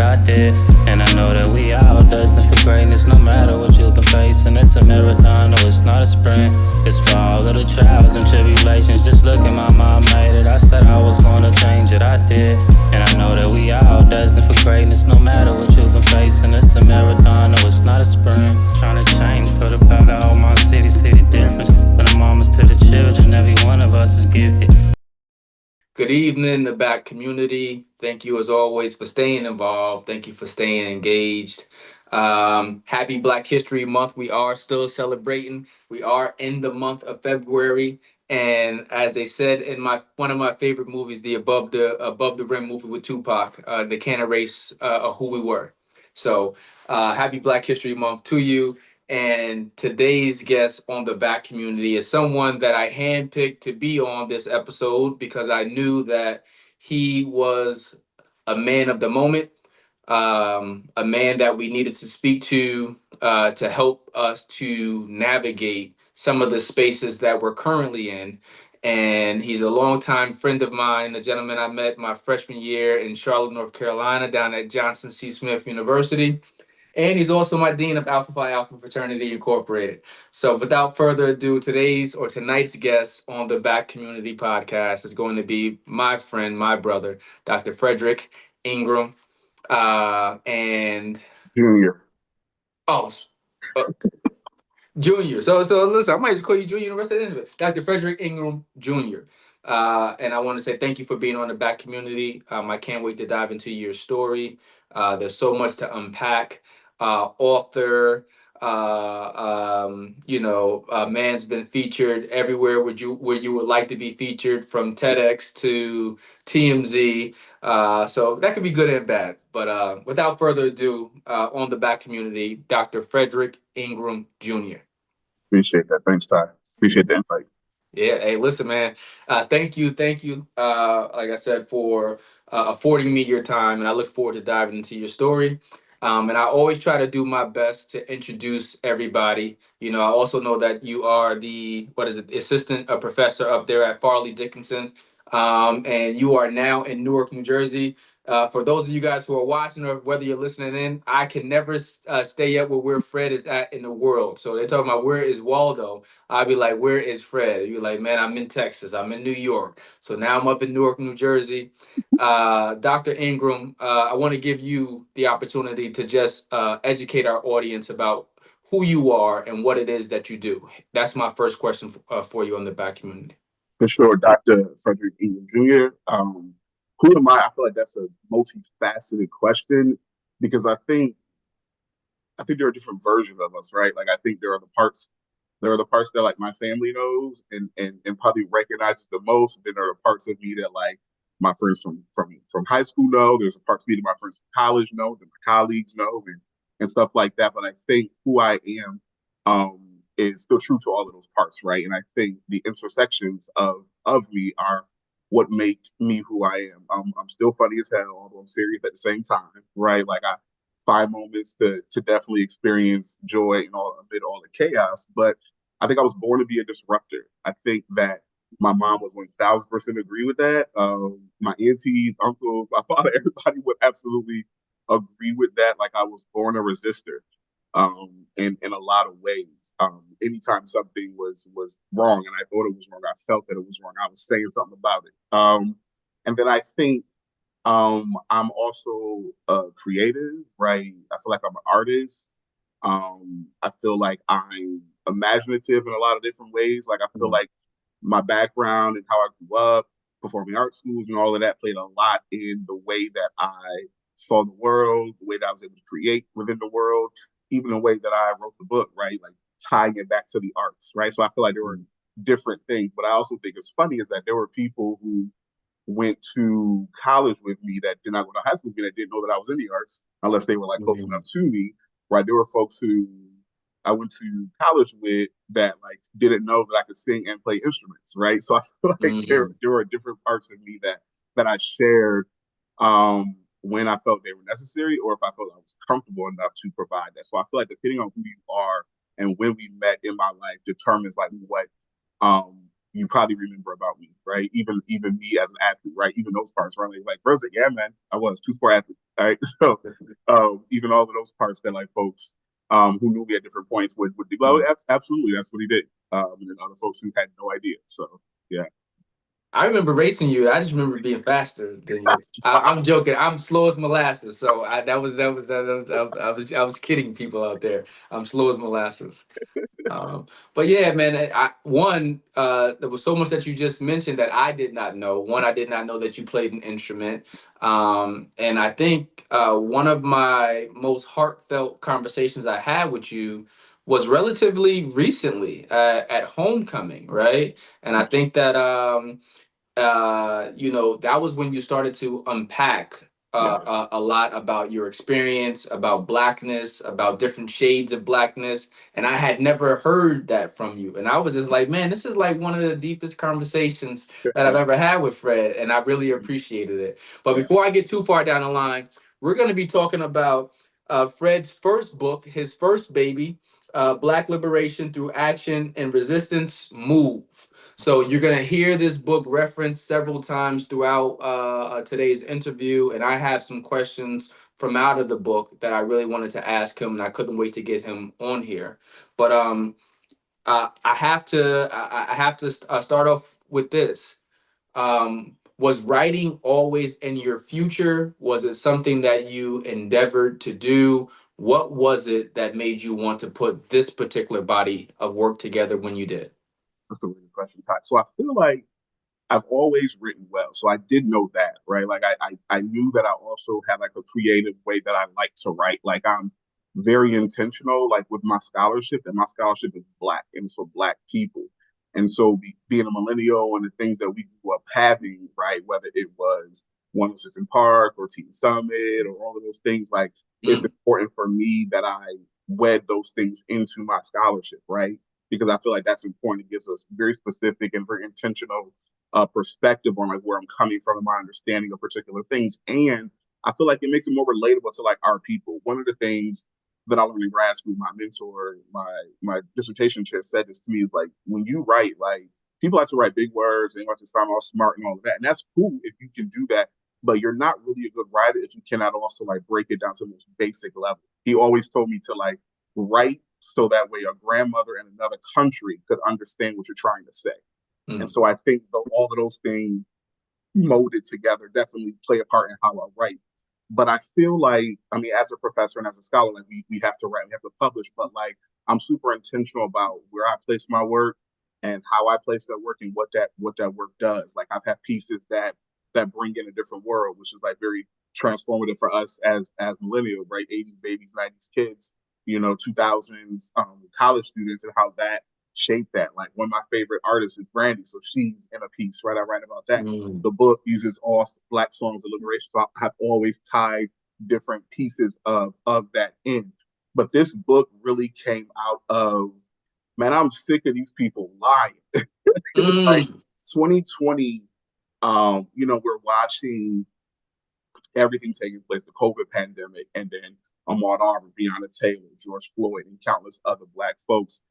I did. And I know that we all destined for greatness, no matter what you've been facing. It's a marathon, no, it's not a sprint. It's for all of the trials and tribulations. Just look at my mom made it. I said I was gonna change it, I did. And I know that we all destined for greatness, no matter what you've been facing. It's a marathon, no, it's not a sprint. Trying to change for the better, oh my city difference. From the mamas to the children, every one of us is gifted. Good evening, the back community. Thank you, as always, for staying involved. Thank you for staying engaged. Happy Black History Month. We are still celebrating. We are in the month of February, and as they said in my one of my favorite movies, the Above the Rim movie with Tupac, they can't erase who we were. So, happy Black History Month to you. And today's guest on the back community is someone that I handpicked to be on this episode because I knew that he was a man of the moment, a man that we needed to speak to help us to navigate some of the spaces that we're currently in. And he's a longtime friend of mine, a gentleman I met my freshman year in Charlotte, North Carolina, down at Johnson C. Smith University. And he's also my dean of Alpha Phi Alpha Fraternity Incorporated. So, without further ado, today's or tonight's guest on the Back Community Podcast is going to be my friend, my brother, Dr. Frederick Ingram. And Junior. oh, uh, Junior. So listen, I might just call you Junior the rest of the end of it. Dr. Frederick Ingram Jr. And I want to say thank you for being on the Back Community. I can't wait to dive into your story. There's so much to unpack. Author, man's been featured everywhere. Where you would like to be featured, from TEDx to TMZ. So that could be good and bad. But without further ado, on the Back Community, Dr. Frederick Ingram Jr. Appreciate that. Thanks, Ty. Appreciate the invite. Yeah, hey, listen, man. Thank you. Like I said, for affording me your time, and I look forward to diving into your story. And I always try to do my best to introduce everybody. You know, I also know that you are the assistant professor up there at Farley Dickinson, and you are now in Newark, New Jersey. For those of you guys who are watching or whether you're listening in, I can never stay up with where Fred is at in the world. So they're talking about where is Waldo. I'd be like, where is Fred? You're like, man, I'm in Texas. I'm in New York. So now I'm up in Newark, New Jersey. Dr. Ingram, I want to give you the opportunity to just educate our audience about who you are and what it is that you do. That's my first question for you on the back community. For sure, Dr. Frederick Engram Jr. Who am I? I feel like that's a multifaceted question because I think there are different versions of us, right? Like I think there are the parts that like my family knows and probably recognizes the most. And then there are the parts of me that like my friends from high school know. There's a part of me that my friends from college know, that my colleagues know, and stuff like that. But I think who I am is still true to all of those parts, right? And I think the intersections of me are what make me who I am. I'm still funny as hell, although I'm serious at the same time, right? Like I find moments to definitely experience joy and amid all the chaos. But I think I was born to be a disruptor. I think that my mom would 1000% agree with that. My aunties, uncles, my father, everybody would absolutely agree with that. Like I was born a resistor in a lot of ways. Anytime something was wrong and I thought it was wrong, I felt that it was wrong, I was saying something about it. And then I think I'm also creative, right? I feel like I'm an artist. I feel like I'm imaginative in a lot of different ways. Like I feel like my background and how I grew up, performing art schools and all of that played a lot in the way that I saw the world, the way that I was able to create within the world, even the way that I wrote the book, right? Like tying it back to the arts, right? So I feel like there were different things. But I also think it's funny is that there were people who went to college with me that did not go to high school with me that didn't know that I was in the arts unless they were like close enough to me, right? There were folks who I went to college with that like didn't know that I could sing and play instruments, right? So I feel like there were different parts of me that I shared when I felt they were necessary or if I felt I was comfortable enough to provide that. So I feel like depending on who you are and when we met in my life determines like what you probably remember about me, right? Even me as an athlete, right? Even those parts, right? Like first, like, yeah, man, I was two-sport athlete, right? So even all of those parts that like folks who knew me at different points would be, well, absolutely, that's what he did. And then other folks who had no idea. So yeah. I remember racing you. I just remember being faster than you. I'm joking. I'm slow as molasses. So I was kidding people out there. I'm slow as molasses. But yeah, man, there was so much that you just mentioned that I did not know. One, I did not know that you played an instrument. And I think one of my most heartfelt conversations I had with you was relatively recently at homecoming, right? And I think that that was when you started to unpack Yeah. a lot about your experience, about blackness, about different shades of blackness. And I had never heard that from you. And I was just like, man, this is like one of the deepest conversations that I've ever had with Fred. And I really appreciated it. But Yeah. before I get too far down the line, we're going to be talking about Fred's first book, his first baby, Black Liberation Through Action and Resistance Move. So you're going to hear this book referenced several times throughout today's interview, and I have some questions from out of the book that I really wanted to ask him, and I couldn't wait to get him on here. But I have to start off with this. Was writing always in your future? Was it something that you endeavored to do? What was it that made you want to put this particular body of work together when you did? That's a really good question, Ty. So I feel like I've always written well. So I did know that, right? Like I knew that I also had like a creative way that I like to write. Like I'm very intentional, like with my scholarship, and my scholarship is Black and it's for Black people. And so being a millennial and the things that we grew up having, right? Whether it was One Assistant Park or Teen Summit or all of those things, like it's Mm, important for me that I wed those things into my scholarship, right? Because I feel like that's important. It gives us very specific and very intentional perspective on like where I'm coming from and my understanding of particular things. And I feel like it makes it more relatable to like our people. One of the things that I learned in grad school, my mentor, my dissertation chair said this to me is like when you write, like people like to write big words and want to sound all smart and all of that. And that's cool if you can do that. But you're not really a good writer if you cannot also like break it down to the most basic level. He always told me to like write so that way a grandmother in another country could understand what you're trying to say. And mm, so I think all of those things molded together definitely play a part in how I write. But I feel like, I mean, as a professor and as a scholar, like we have to write, we have to publish, but like I'm super intentional about where I place my work and how I place that work and what that work does. Like I've had pieces that bring in a different world, which is like very transformative for us as millennials, right? 80s babies, 90s kids, 2000s college students, and how that shaped that. Like one of my favorite artists is Brandy, so she's in a piece, right? I write about that. mm, The book uses all Black songs of liberation, so I have always tied different pieces of that in. But this book really came out of, man, I'm sick of these people lying. Like mm, 2020, we're watching everything taking place, the COVID pandemic, and then Ahmaud Arbery, Breonna Taylor, George Floyd, and countless other Black folks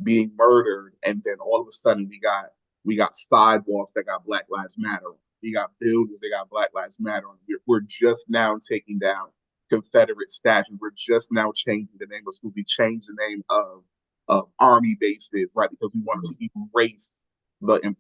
being murdered. And then all of a sudden we got sidewalks that got Black Lives Matter on. We got buildings that got Black Lives Matter on. We're just now taking down Confederate statues. We're just now changing the name of school. We changed the name of army bases, right? Because we wanted to erase the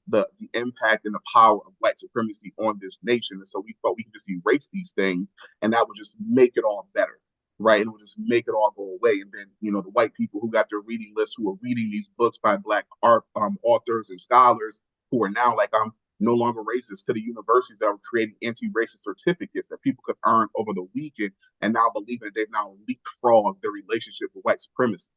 impact and the power of white supremacy on this nation. And so we thought we could just erase these things and that would just make it all better. Right. And it would just make it all go away. And then, the white people who got their reading list, who are reading these books by Black art authors and scholars who are now like, I'm no longer racist, to the universities that were creating anti-racist certificates that people could earn over the weekend and now believing that they've now leapfrogged their relationship with white supremacy.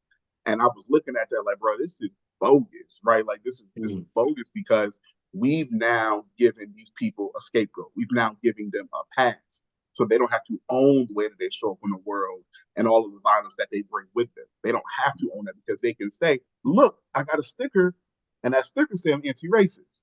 And I was looking at that like, bro, this is bogus, right? Like this is mm, bogus because we've now given these people a scapegoat. We've now given them a pass. So they don't have to own the way that they show up in the world and all of the violence that they bring with them. They don't have to own that because they can say, look, I got a sticker, and that sticker says I'm anti-racist.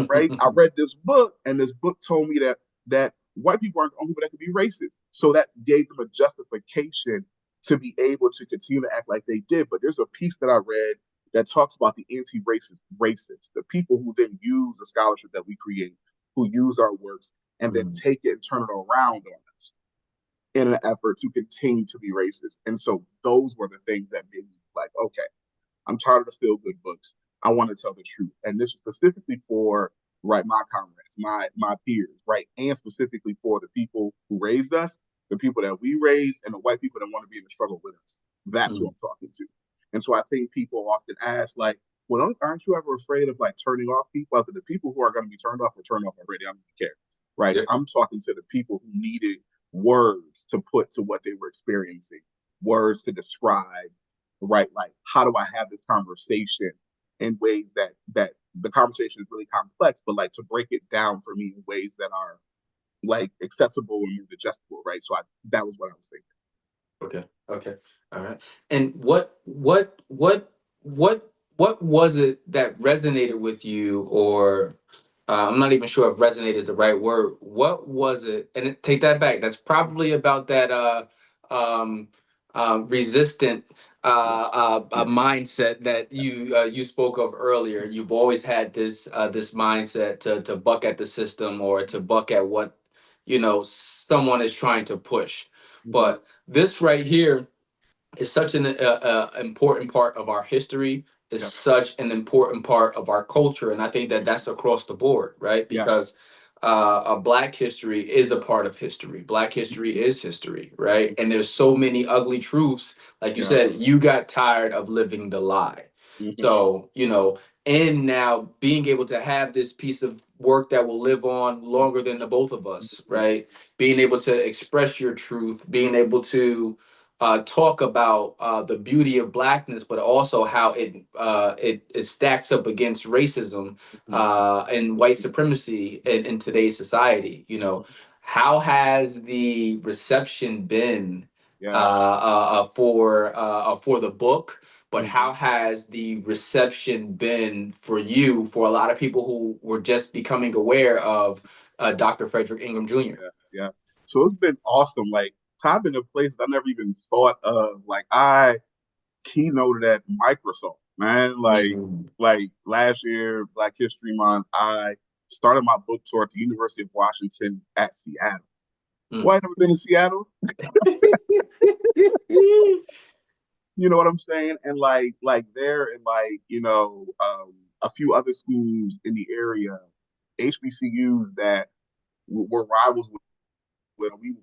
Right? I mm. read this book, and this book told me that white people aren't the only people that could be racist. So that gave them a justification to be able to continue to act like they did. But there's a piece that I read that talks about the anti-racist racists, the people who then use the scholarship that we create, who use our works, and then take it and turn it around on us in an effort to continue to be racist. And so those were the things that made me like, okay, I'm tired of the feel good books. I want to tell the truth. And this is specifically for my comrades, my peers, right? And specifically for the people who raised us, the people that we raised, and the white people that want to be in the struggle with us. That's who I'm talking to. And so I think people often ask, like, well, aren't you ever afraid of like turning off people? I said, the people who are going to be turned off are turned off already. I don't care. Right. Yeah. I'm talking to the people who needed words to put to what they were experiencing, words to describe, right? Like, how do I have this conversation in ways that the conversation is really complex, but like to break it down for me in ways that are like accessible and digestible, right? So that was what I was thinking. Okay. All right. And what was it that resonated with you, or I'm not even sure if resonate is the right word. What was it? And take that back. That's probably about that resistant mindset that you spoke of earlier. You've always had this mindset to buck at the system, or to buck at what someone is trying to push. But this right here is such an important part of our history. Is such an important part of our culture, and I think that that's across the board, right? Because Black history is a part of history. Black history is history, right? And there's so many ugly truths, like you said. You got tired of living the lie, so and now being able to have this piece of work that will live on longer than the both of us, right? Being able to express your truth, being able to talk about the beauty of Blackness, but also how it stacks up against racism and white supremacy in today's society. How has the reception been for the book? But how has the reception been for you, for a lot of people who were just becoming aware of Dr. Frederick Engram Jr.? Yeah. So it's been awesome. Like, I've been in places I never even thought of. Like, I keynoted at Microsoft, man. Like last year, Black History Month, I started my book tour at the University of Washington at Seattle. Why never been to Seattle? You know what I'm saying? And like there, and a few other schools in the area, HBCUs that were rivals with.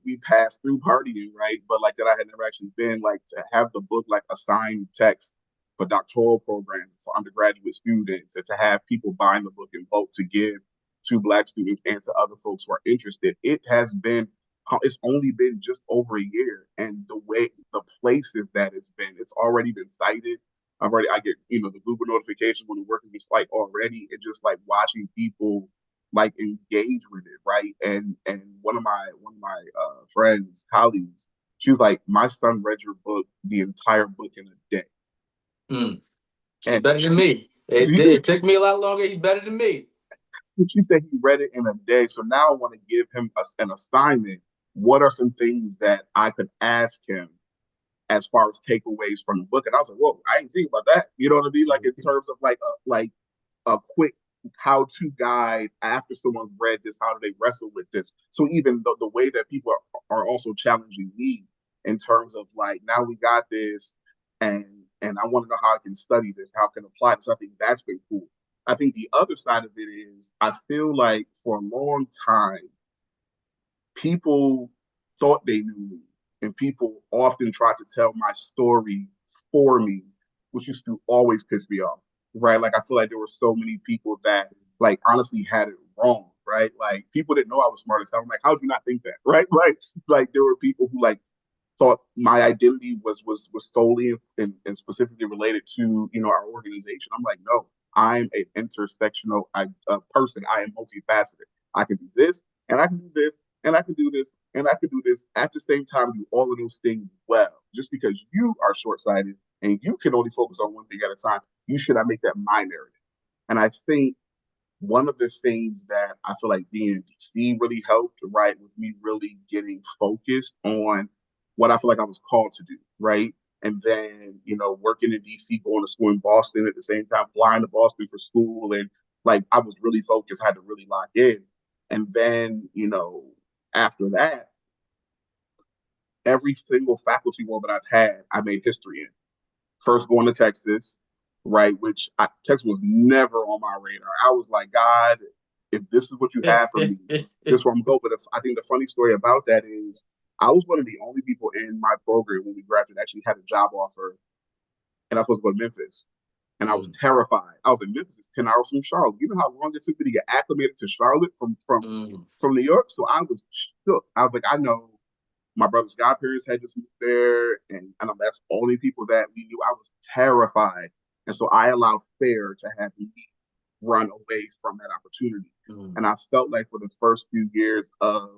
We passed through partying, right? But like that, I had never actually been. Like, to have the book like assigned text for doctoral programs for undergraduate students, and to have people buying the book in bulk to give to Black students and to other folks who are interested. It's only been just over a year, and the places that it's already been cited. I get the Google notification when the work is just like already, and just like watching people like engage with it, right? And one of my friends, colleagues, she was like, my son read your book, the entire book, in a day. She's better than me. It took me a lot longer. He's better than me. She said he read it in a day. So now I want to give him an assignment. What are some things that I could ask him as far as takeaways from the book? And I was like, whoa, I didn't think about that. You know what I mean? Like, in terms of like a quick how-to guide after someone's read this. How do they wrestle with this? So even the way that people are also challenging me in terms of like, now we got this, and I want to know how I can study this, how I can apply this. I think that's been cool. I think the other side of it is, I feel like for a long time, people thought they knew me, and people often tried to tell my story for me, which used to always piss me off, right? Like, I feel like there were so many people that like honestly had it wrong, right? Like, people didn't know I was smart as hell. I'm like, how'd you not think that, right? Like there were people who like thought my identity was solely and specifically related to our organization. I'm like, no, I'm an intersectional person. I am multifaceted. I can do this, and I can do this, and I can do this, and I can do this at the same time. Do all of those things well. Just because you are short-sighted and you can only focus on one thing at a time, you should not make that my narrative. And I think one of the things that I feel like being in DC really helped, right, was me really getting focused on what I feel like I was called to do, right? And then, working in DC, going to school in Boston at the same time, flying to Boston for school. And like, I was really focused, had to really lock in. And then, after that, every single faculty role that I've had, I made history in. First going to Texas, right? Texas was never on my radar. I was like, God, if this is what you have for me, this is where I'm going. But I think the funny story about that is I was one of the only people in my program when we graduated actually had a job offer, and I was supposed to go to Memphis. And I was terrified. I was in Memphis, it's 10 hours from Charlotte. You know how long it took me to get acclimated to Charlotte from New York? So I was shook. I was like, I know my brother's godparents had just moved there, and that's the only people that we knew. I was terrified. And so I allowed Fair to have me run away from that opportunity. And I felt like for the first few years of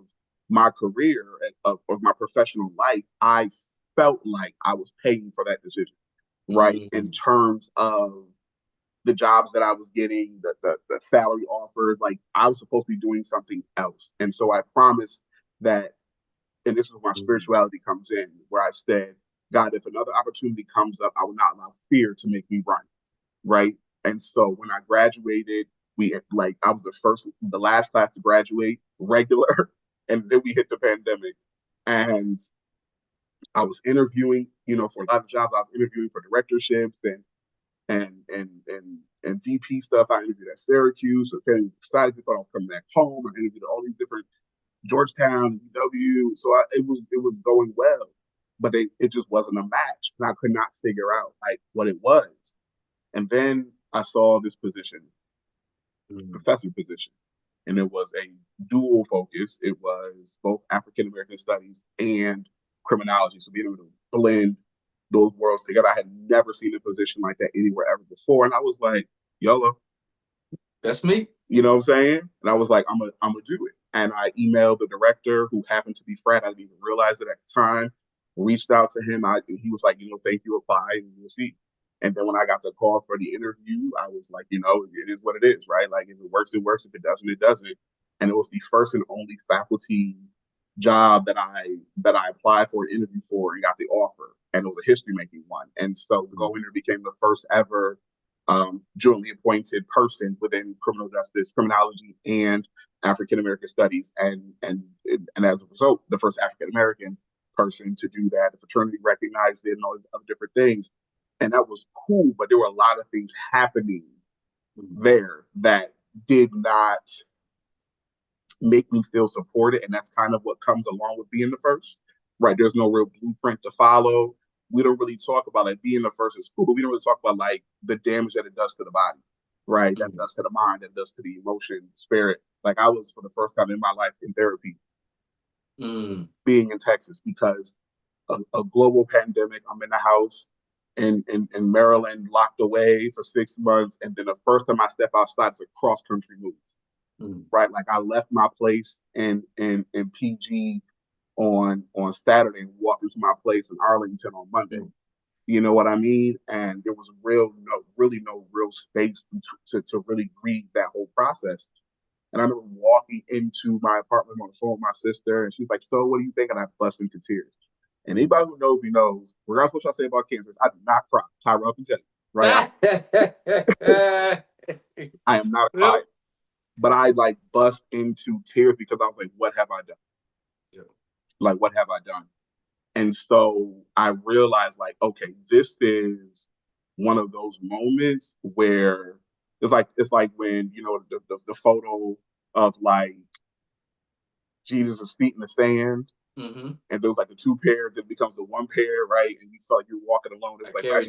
my career, of my professional life, I felt like I was paying for that decision, right? In terms of the jobs that I was getting, the salary offers, like I was supposed to be doing something else. And so I promised that, and this is where my spirituality comes in, where I said, God, if another opportunity comes up, I will not allow fear to make me run, right? And so when I graduated, I was the last class to graduate regular, and then we hit the pandemic. And I was interviewing, for a lot of jobs. I was interviewing for directorships and VP stuff. I interviewed at Syracuse, so Fanny was excited. They thought I was coming back home. I interviewed at all these different Georgetown, UW. So it was going well, but it just wasn't a match, and I could not figure out like what it was. And then I saw this position, professor position, and it was a dual focus. It was both African American studies and criminology. So being able to blend those worlds together, I had never seen a position like that anywhere ever before, and I was like, YOLO. That's me. You know what I'm saying? And I was like, I'm gonna do it. And I emailed the director, who happened to be Fred. I didn't even realize it at the time. Reached out to him. He was like, thank you, apply, and we'll see. And then when I got the call for the interview, I was like, it is what it is, right? Like, if it works, it works. If it doesn't, it doesn't. And it was the first and only faculty job that I applied for, an interview for, and got the offer. And it was a history making one. And so going there became the first ever jointly appointed person within criminal justice, criminology, and African American studies, and as a result, the first African American person to do that. The fraternity recognized it, and all these other different things, and that was cool. But there were a lot of things happening there that did not make me feel supported, and that's kind of what comes along with being the first, right? There's no real blueprint to follow. We don't really talk about like being the first is cool, but we don't really talk about like the damage that it does to the body, right? That does to the mind, that does to the emotion, spirit. Like I was, for the first time in my life, in therapy, being in Texas, because a global pandemic. I'm in the house in Maryland, locked away for 6 months, and then the first time I step outside, it's a cross country move, right? Like I left my place in PG on Saturday and walked into my place in Arlington on Monday. You know what I mean? And there was really no real space to really grieve that whole process. And I remember walking into my apartment on the phone with my sister, and she's like, "So what do you think?" And I bust into tears. And anybody who knows me knows, regardless of what I say about cancers, I do not cry. Tyrell can tell you, right? I am not a crier. But I like bust into tears because I was like, what have I done? Like, what have I done? And so I realized, like, okay, this is one of those moments where it's like when, the photo of like Jesus' feet in the sand, and there was like the two pairs, it becomes the one pair, right? And you felt like you're walking alone. It was like, I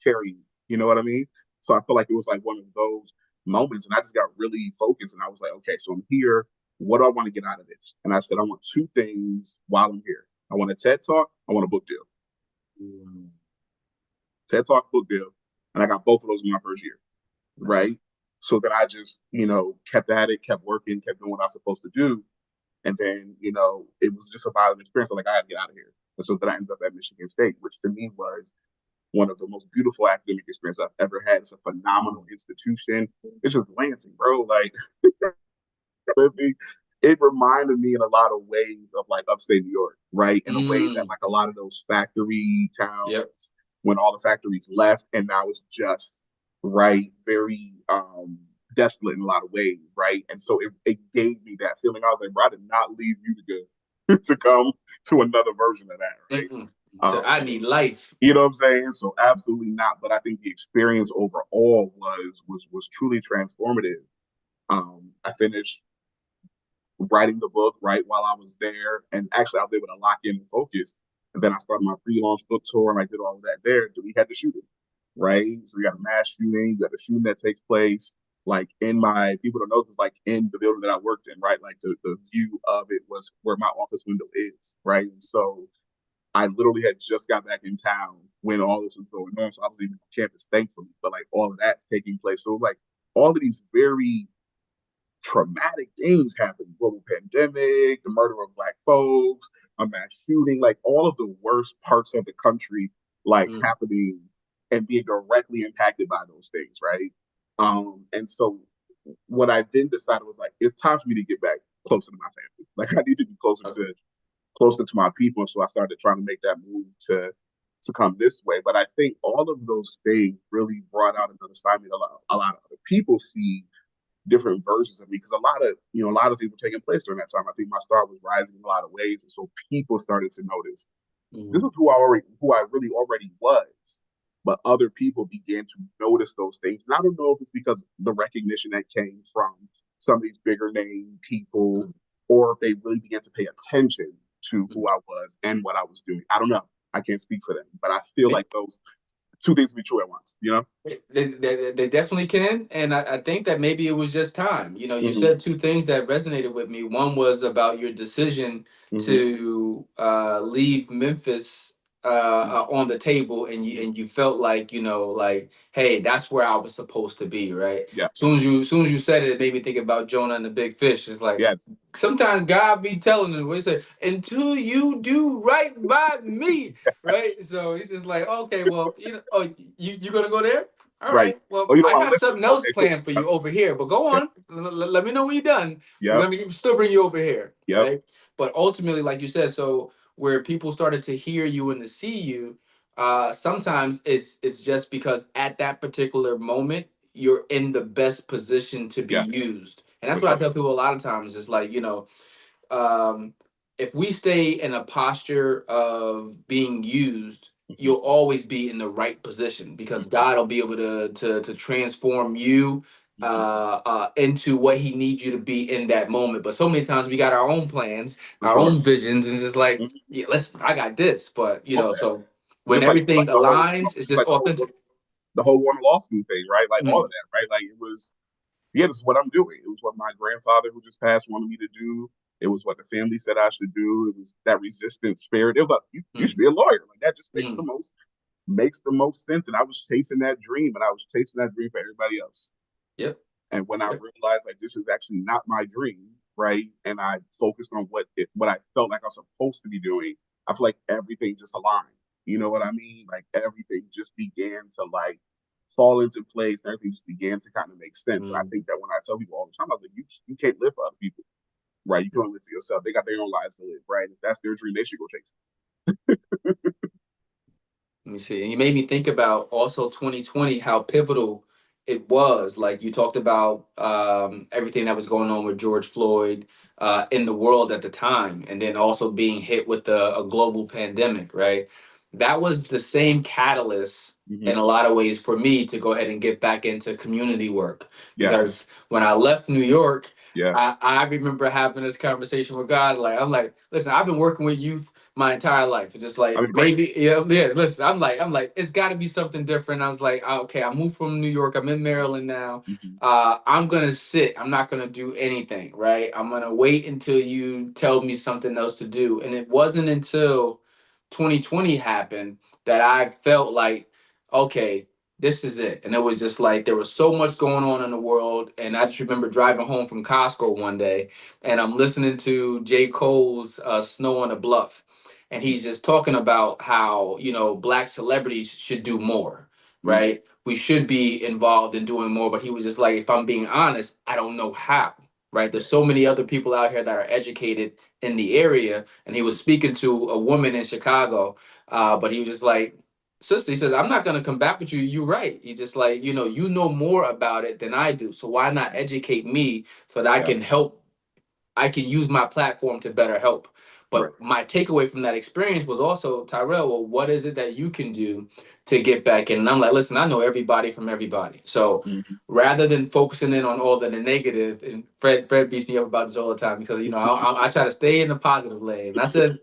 carry you. You know what I mean? So I feel like it was like one of those moments, and I just got really focused, and I was like, okay, so I'm here. What do I want to get out of this? And I said, I want two things while I'm here. I want a TED Talk. I want a book deal. TED Talk, book deal. And I got both of those in my first year, right? So that I just, kept at it, kept working, kept doing what I was supposed to do. And then, it was just about an experience. I'm like, I got to get out of here. And so then I ended up at Michigan State, which to me was one of the most beautiful academic experiences I've ever had. It's a phenomenal institution. It's just Lansing, bro. Like, it reminded me in a lot of ways of like upstate New York, right? In a way that like a lot of those factory towns when all the factories left, and now it's just right, very desolate in a lot of ways, right? And so it gave me that feeling. I was like, bro, I did not leave you to go to come to another version of that, right? Mm-mm. So I So need life. you know what I'm saying? So absolutely not. But I think the experience overall was truly transformative. I finished writing the book right while I was there, and actually I was able to lock in and focus. And then I started my pre-launch book tour, and I did all of that there. Then we had the shooting, right? So we got a mass shooting, we got a shooting that takes place like in my people don't know, it was like in the building that I worked in, right? Like the view of it was where my office window is, right? And so I literally had just got back in town when all this was going on. So I was even on campus, thankfully, but like all of that's taking place. So like all of these very traumatic things happened: global pandemic, the murder of black folks, a mass shooting, like all of the worst parts of the country, like Mm. happening and being directly impacted by those things, right? And so what I then decided was like, it's time for me to get back closer to my family. Like I need to be closer to my people. So I started trying to make that move to come this way. But I think all of those things really brought out another side of me. A lot of other people see different versions of me because a lot of things were taking place during that time. I think my star was rising in a lot of ways, and so people started to notice this Mm. was who I really already was. But other people began to notice those things. And I don't know if it's because the recognition that came from some of these bigger name people, Mm. or if they really began to pay attention to Mm. who I was and what I was doing. I don't know. I can't speak for them, but I feel May- like those two things be true at once. You know? They definitely can, and I think that maybe it was just time. You know, you Mm-hmm, said two things that resonated with me. One was about your decision mm-hmm, to leave Memphis on the table, and you felt like, like, hey, that's where I was supposed to be, right? yeah. Soon as you said it, it made me think about Jonah and the big fish. It's like Yes. sometimes God be telling them, what he said, until you do right by me, right? So he's just like, okay, well, oh, you gonna go there? All Right. right. Well, Oh, you don't I want to got listen? something else Okay, cool. planned for you over here, but go Yep. on. Let me know when you're done. We're Yep. gonna still bring you over here, Yep. right? But ultimately, like you said, so where people started to hear you and to see you, sometimes it's just because at that particular moment you're in the best position to be Yeah. used, and For that's what I sure. tell people a lot of times. It's like, um, if we stay in a posture of being used, Mm-hmm, you'll always be in the right position because mm-hmm, God will be able to transform you mm-hmm. into what He needs you to be in that moment. But so many times we got our own plans, For our sure. own visions, and just like, Mm-hmm. yeah, listen, I got this. But Oh, yeah. so when Just like everything the whole, aligns, it's just just like authentic. the whole one law school thing, right? Like all Mm, of that, right? Like it was, yeah, this is what I'm doing. It was what my grandfather who just passed wanted me to do. It was what the family said I should do. It was that resistance spirit. It was like you should mm, be a lawyer. Like that just mm. makes the most sense. And I was chasing that dream, and I was chasing that dream for everybody else. Yep. And when I Yep. realized like this is actually not my dream, right? And I focused on what I felt like I was supposed to be doing, I feel like everything just aligned. You know what I mean? Like everything just began to like fall into place, and everything just began to kind of make sense. And I Mm. think that when I tell people all the time, I was like, you can't live for other people, right? You can only live for yourself. They got their own lives to live, right? If that's their dream, they should go chase Let me see. And you made me think about also 2020, how pivotal it was. Like you talked about everything that was going on with George Floyd in the world at the time, and then also being hit with a global pandemic, right? That was the same catalyst it. in a lot of ways for me to go ahead and get back into community work. Yeah, Because when I left New York, yeah. I remember having this conversation with God. Like, I'm like, listen, I've been working with youth my entire life. It's just I like mean, right. maybe, yeah. Listen, I'm like, it's got to be something different. I was like, okay, I moved from New York. I'm in Maryland now. Mm-hmm, I'm gonna sit. I'm not gonna do anything. Right. I'm gonna wait until you tell me something else to do. And it wasn't until 2020 happened that I felt like, okay, this is it. And it was just like there was so much going on in the world. And I just remember driving home from Costco one day, and I'm listening to J. Cole's "Snow on the Bluff," and he's just talking about how, black celebrities should do more, mm-hmm. right? We should be involved in doing more. But he was just like, if I'm being honest, I don't know how, right? There's so many other people out here that are educated in the area. And he was speaking to a woman in Chicago, but he was just like, sister, he says, I'm not going to combat with you. You're right. He's just like, you know more about it than I do. So why not educate me so that I can help? I can use my platform to better help. But my takeaway from that experience was also, Tyrell, well, what is it that you can do to get back in? And I'm like, listen, I know everybody from everybody. So rather than focusing in on all the negative, and Fred beats me up about this all the time because, I try to stay in the positive lane. And I said,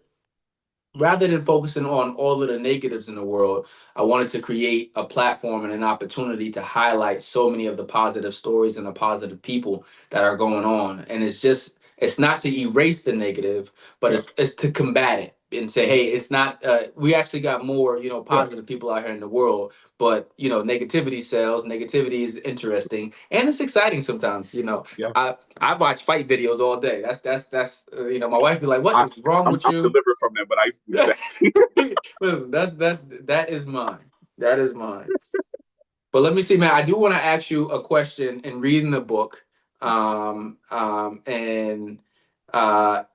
rather than focusing on all of the negatives in the world, I wanted to create a platform and an opportunity to highlight so many of the positive stories and the positive people that are going on. And it's not to erase the negative, but it's to combat it and say, hey, it's not, we actually got more, positive people out here in the world, but, negativity sells, negativity is interesting, and it's exciting sometimes, I watch fight videos all day. That's my wife be like, what is wrong with I'm you? delivered from that, but I used to do that. Listen, that is mine. That is mine. But let me see, man. I do want to ask you a question in reading the book, and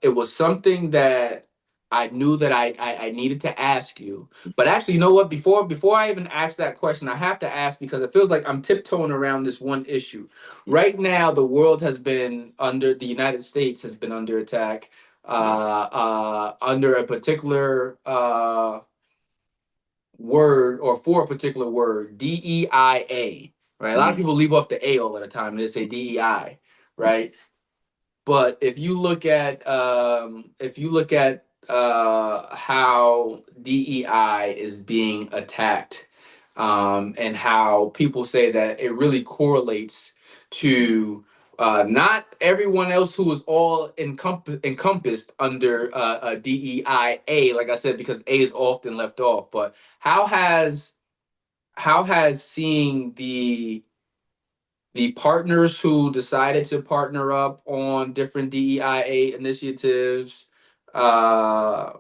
it was something that I knew that I needed to ask you. But actually, you know what? Before I even ask that question, I have to ask because it feels like I'm tiptoeing around this one issue. Right now, the United States has been under attack, under a particular word, or for a particular word, DEIA, right? A lot of people leave off the A all the time and they say DEI, right? But if you look at how DEI is being attacked, and how people say that it really correlates to not everyone else who is all encompassed under DEIA, like I said, because A is often left off. But how has seeing the partners who decided to partner up on different DEIA initiatives, how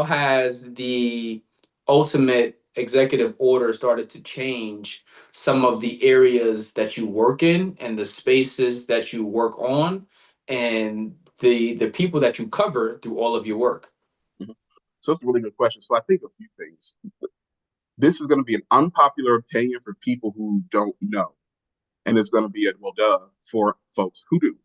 has the ultimate executive order started to change some of the areas that you work in and the spaces that you work on and the people that you cover through all of your work? So it's a really good question. So I think a few things. This is going to be an unpopular opinion for people who don't know. And it's going to be a well, duh, for folks who do.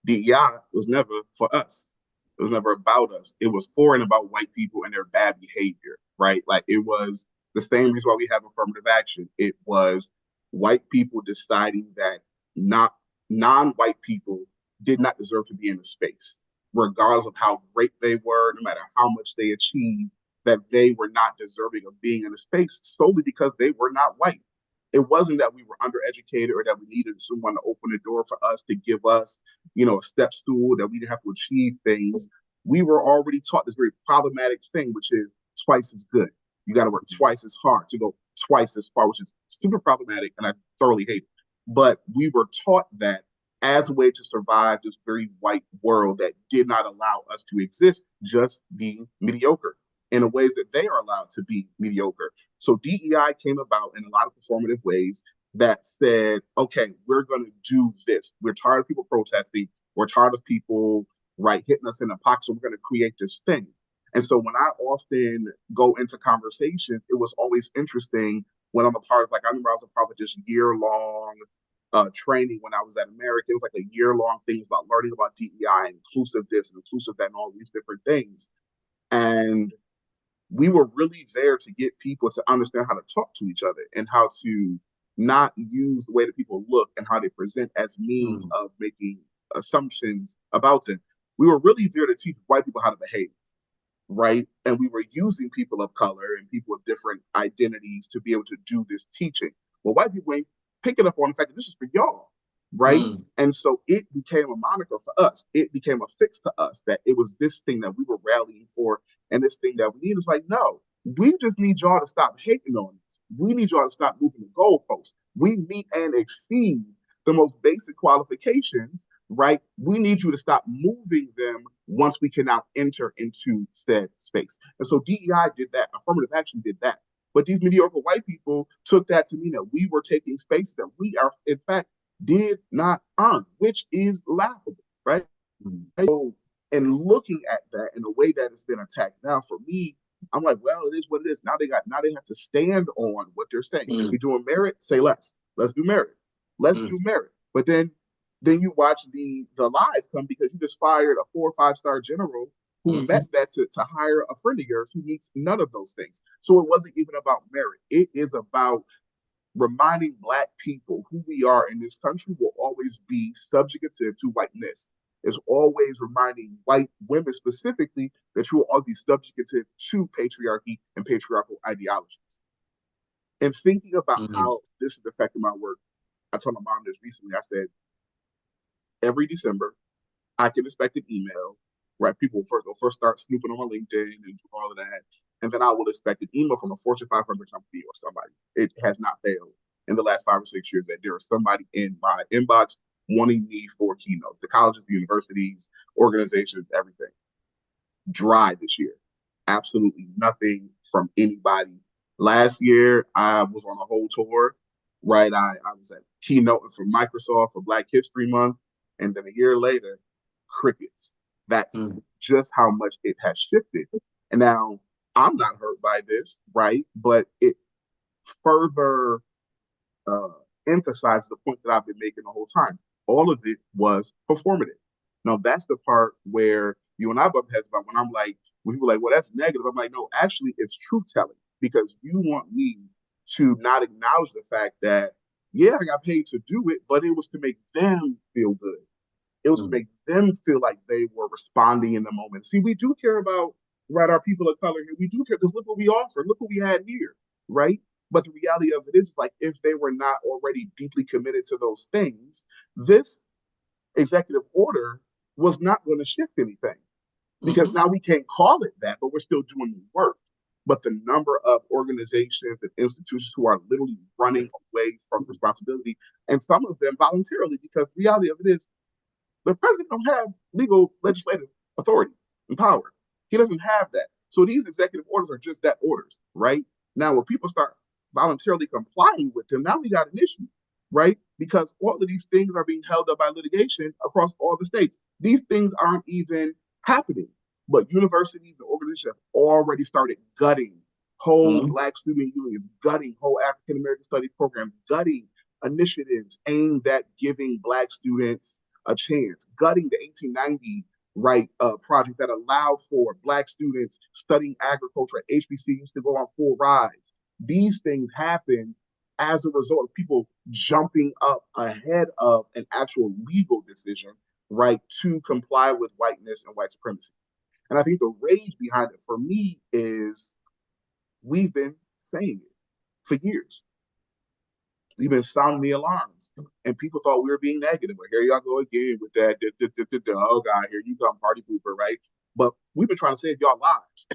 DEI was never for us. It was never about us. It was for and about white people and their bad behavior, right? Like it was the same reason why we have affirmative action. It was white people deciding that not non-white people did not deserve to be in a space, regardless of how great they were, no matter how much they achieved, that they were not deserving of being in a space solely because they were not white. It wasn't that we were undereducated or that we needed someone to open the door for us to give us, a step stool, that we didn't have to achieve things. We were already taught this very problematic thing, which is twice as good. You got to work twice as hard to go twice as far, which is super problematic, and I thoroughly hate it. But we were taught that as a way to survive this very white world that did not allow us to exist, just being mediocre in the ways that they are allowed to be mediocre. So DEI came about in a lot of performative ways that said, okay, we're going to do this. We're tired of people protesting. We're tired of people, right, hitting us in the pocket. So we're going to create this thing. And so when I often go into conversations, it was always interesting when I'm a part of, like, I remember I was a part of this year-long training when I was at America. It was like a year-long thing about learning about DEI and inclusive this and inclusive that and all these different things. And we were really there to get people to understand how to talk to each other and how to not use the way that people look and how they present as means of making assumptions about them. We were really there to teach white people how to behave, right? And we were using people of color and people of different identities to be able to do this teaching. Well, white people ain't picking up on the fact that this is for y'all, right? And so it became a moniker for us. It became a fix to us that it was this thing that we were rallying for and this thing that we need. Is like, no, we just need y'all to stop hating on us. We need y'all to stop moving the goalposts. We meet and exceed the most basic qualifications, right? We need you to stop moving them once we can now enter into said space. And so DEI did that. Affirmative action did that. But these mediocre white people took that to mean that we were taking space that we are, in fact, did not earn, which is laughable, right? So, and looking at that and the way that it's been attacked now, for me, I'm like, well, it is what it is. Now they have to stand on what they're saying. If Mm. you're doing merit, say less. Let's do merit. Let's do merit. But then you watch the lies come because you just fired a 4 or 5-star general who met that to hire a friend of yours who meets none of those things. So it wasn't even about merit. It is about reminding Black people who we are in this country will always be subjugative to whiteness. Is always reminding white women specifically that you will always be subjugative to patriarchy and patriarchal ideologies. And thinking about how this is affecting my work, I told my mom this recently. I said, every December, I can expect an email, right? People will first start snooping on my LinkedIn and do all of that. And then I will expect an email from a Fortune 500 company or somebody. It has not failed in the last 5 or 6 years that there is somebody in my inbox wanting me for keynotes. The colleges, the universities, organizations, everything. Dry this year. Absolutely nothing from anybody. Last year, I was on a whole tour, right? I was at keynote for Microsoft for Black History Month. And then a year later, crickets. That's just how much it has shifted. And now I'm not hurt by this, right? But it further emphasizes the point that I've been making the whole time. All of it was performative. Now that's the part where you and I bump heads about when I'm like, when people are like, well, that's negative. I'm like, no, actually, it's truth telling because you want me to not acknowledge the fact that, yeah, I got paid to do it, but it was to make them feel good. It was to make them feel like they were responding in the moment. See, we do care about, right, our people of color here. We do care because look what we offer. Look what we had here, right? But the reality of it is like if they were not already deeply committed to those things, this executive order was not going to shift anything because now we can't call it that, but we're still doing the work. But the number of organizations and institutions who are literally running away from responsibility, and some of them voluntarily, because the reality of it is the president don't have legal legislative authority and power. He doesn't have that. So these executive orders are just that, orders, right? Now, when people start voluntarily complying with them, now we got an issue, right? Because all of these things are being held up by litigation across all the states. These things aren't even happening, but universities and organizations have already started gutting whole Black student unions, gutting whole African American studies programs, gutting initiatives aimed at giving Black students a chance, gutting the 1890 project that allowed for Black students studying agriculture at HBCUs to go on full rides. These things happen as a result of people jumping up ahead of an actual legal decision, right, to comply with whiteness and white supremacy. And I think the rage behind it for me is we've been saying it for years. We've been sounding the alarms, and people thought we were being negative. Like, here y'all go again with that. Oh God, here you come, party pooper, right? But we've been trying to save y'all lives.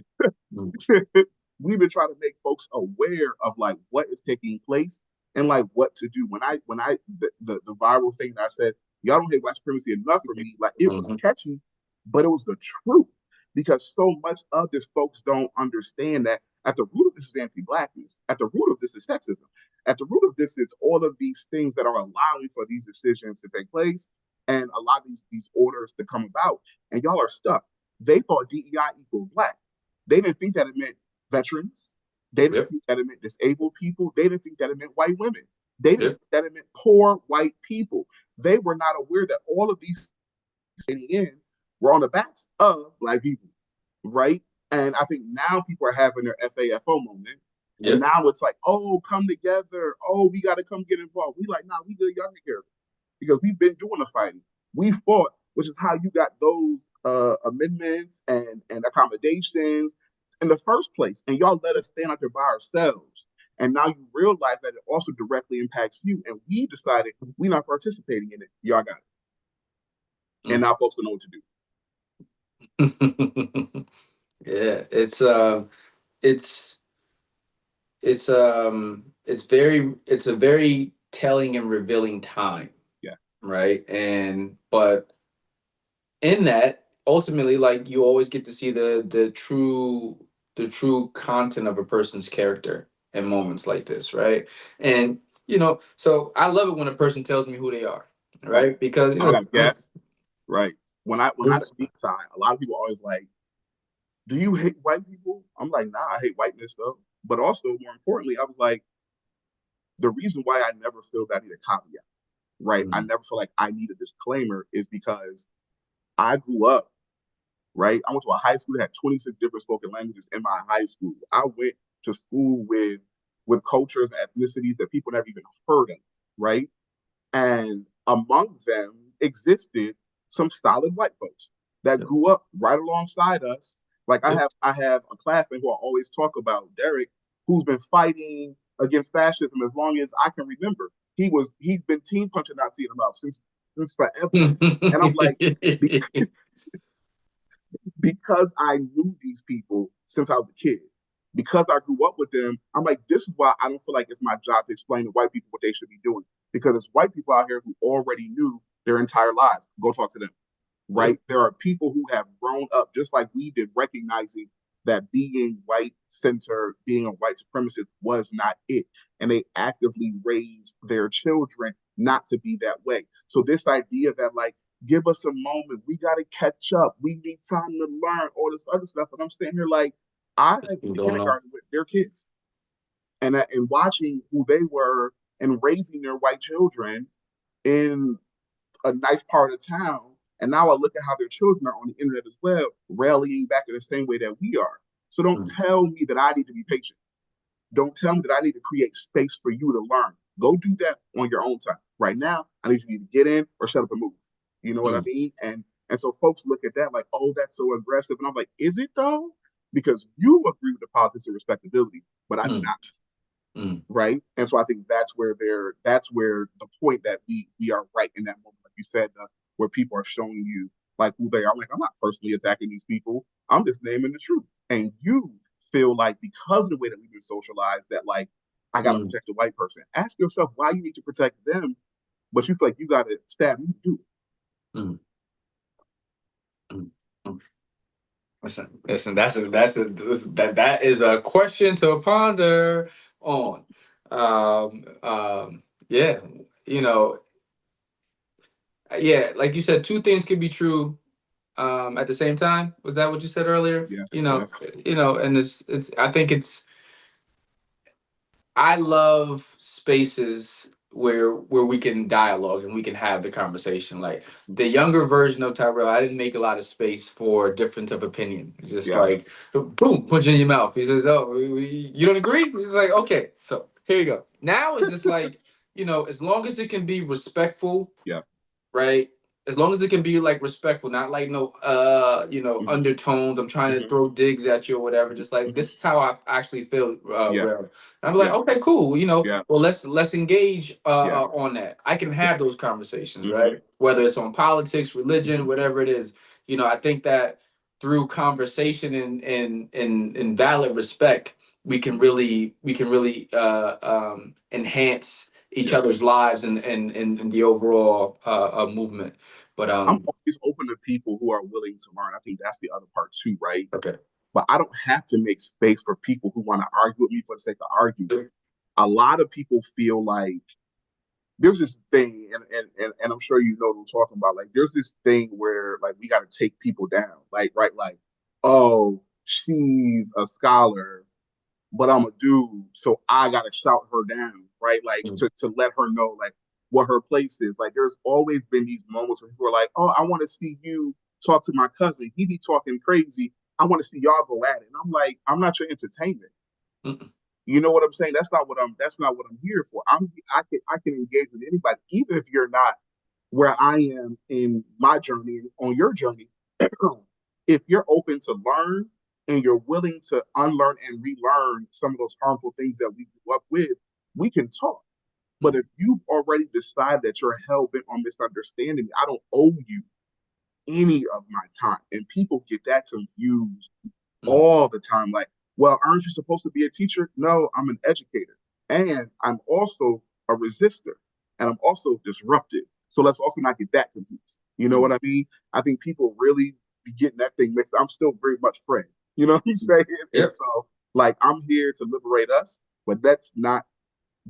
We've been trying to make folks aware of like what is taking place and like what to do. When the viral thing that I said, y'all don't hate white supremacy enough for me, like it was catchy, but it was the truth. Because so much of this folks don't understand that at the root of this is anti-Blackness. At the root of this is sexism. At the root of this is all of these things that are allowing for these decisions to take place and a lot of these orders to come about. And y'all are stuck. They thought DEI equaled Black. They didn't think that it meant veterans. They didn't think that it meant disabled people. They didn't think that it meant white women. They didn't think that it meant poor white people. They were not aware that all of these sitting in were on the backs of Black people, right? And I think now people are having their FAFO moment. And now it's like, oh, come together. Oh, we got to come get involved. We like, nah, we good. Y'all take care of it. Because we've been doing the fighting. We fought, which is how you got those amendments and accommodations in the first place. And y'all let us stand out there by ourselves. And now you realize that it also directly impacts you. And we decided we're not participating in it. Y'all got it. And now folks don't know what to do. Yeah, it's a very telling and revealing time. Yeah. Right. But in that, ultimately, like you always get to see the true content of a person's character in moments like this, right? And so I love it when a person tells me who they are, right? Because I got to guess, right? When I speak time, a lot of people always like, do you hate white people? I'm like, nah, I hate whiteness though. But also, more importantly, I was like, the reason why I never feel that I need a caveat, right? I Mm. never feel like I need a disclaimer is because I grew up, right? I went to a high school that had 26 different spoken languages in my high school. I went to school with cultures and ethnicities that people never even heard of, right? And among them existed some solid white folks that Yep. grew up right alongside us. Like Yep. I have a classmate who I always talk about, Derek, who's been fighting against fascism as long as I can remember. He's been team punching Nazi in the mouth since forever. And I'm like, because I knew these people since I was a kid, because I grew up with them, I'm like, this is why I don't feel like it's my job to explain to white people what they should be doing. Because there's white people out here who already knew their entire lives. Go talk to them, Yep. right? There are people who have grown up just like we did, recognizing that being white centered, being a white supremacist was not it. And they actively raised their children not to be that way. So this idea that like, give us a moment, we got to catch up, we need time to learn all this other stuff. And I'm standing here like, I What's went to going on? kindergarten with their kids and watching who they were and raising their white children in a nice part of town. And now I look at how their children are on the internet as well, rallying back in the same way that we are. So don't Mm. tell me that I need to be patient. Don't tell me that I need to create space for you to learn. Go do that on your own time. Right now, I need you to get in or shut up and move. You know what I Mm. mean? And so folks look at that like, oh, that's so aggressive. And I'm like, is it though? Because you agree with the politics of respectability, but I do Mm. not, Mm. right? And so I think that's where the point that we are right in that moment, like you said, where people are showing you like who they are. I'm like, I'm not personally attacking these people. I'm just naming the truth. And you feel like because of the way that we've been socialized, that like I gotta Mm. protect the white person. Ask yourself why you need to protect them, but you feel like you gotta stab me to do Mm. Mm. Mm. Listen. That is a question to ponder on. Yeah, you know, yeah, like you said, two things can be true at the same time. Was that what you said earlier? it. Yeah, You yeah, know, and it's. I think I love spaces where we can dialogue and we can have the conversation. Like the younger version of Tyrell, I didn't make a lot of space for difference of opinion. It's just yeah, like boom, punch in your mouth. He says, "Oh, you don't agree?" He's like, "Okay, so here you go." Now it's just like as long as it can be respectful, yeah. right? As long as it can be like respectful, not like no Mm-hmm, undertones. I'm trying to mm-hmm, throw digs at you or whatever. Just like mm-hmm. this is how I actually feel, Yeah, Rel. And I'm like, yeah, okay, cool. yeah, Well let's engage yeah, on that. I can yeah. have those conversations, Mm-hmm, right? Whether it's on politics, religion, mm-hmm. whatever it is. I think that through conversation and valid respect, we can really enhance each Yeah. other's lives and the overall movement. But I'm always open to people who are willing to learn. I think that's the other part too, right? okay. But I don't have to make space for people who want to argue with me for the sake of arguing. A lot of people feel like there's this thing, and I'm sure you know what I'm talking about. Like, there's this thing where like we got to take people down, like right, like, oh, she's a scholar, but I'm a dude, so I gotta shout her down, right? Like Mm. to let her know like what her place is. Like there's always been these moments where people are like, oh, I want to see you talk to my cousin. He be talking crazy. I want to see y'all go at it. And I'm like, I'm not your entertainment. Mm. You know what I'm saying? That's not what I'm here for. I can engage with anybody, even if you're not where I am in my journey and on your journey. If you're open to learn and you're willing to unlearn and relearn some of those harmful things that we grew up with, we can talk. But Mm. if you've already decided that you're hell bent on misunderstanding, I don't owe you any of my time. And people get that confused Mm. all the time. Like, well, aren't you supposed to be a teacher? No, I'm an educator. And I'm also a resistor. And I'm also disruptive. So let's also not get that confused. You know Mm. what I mean? I think people really be getting that thing mixed. I'm still very much Fred. You know what I'm Mm. saying? And Yep. so, like, I'm here to liberate us, but let's not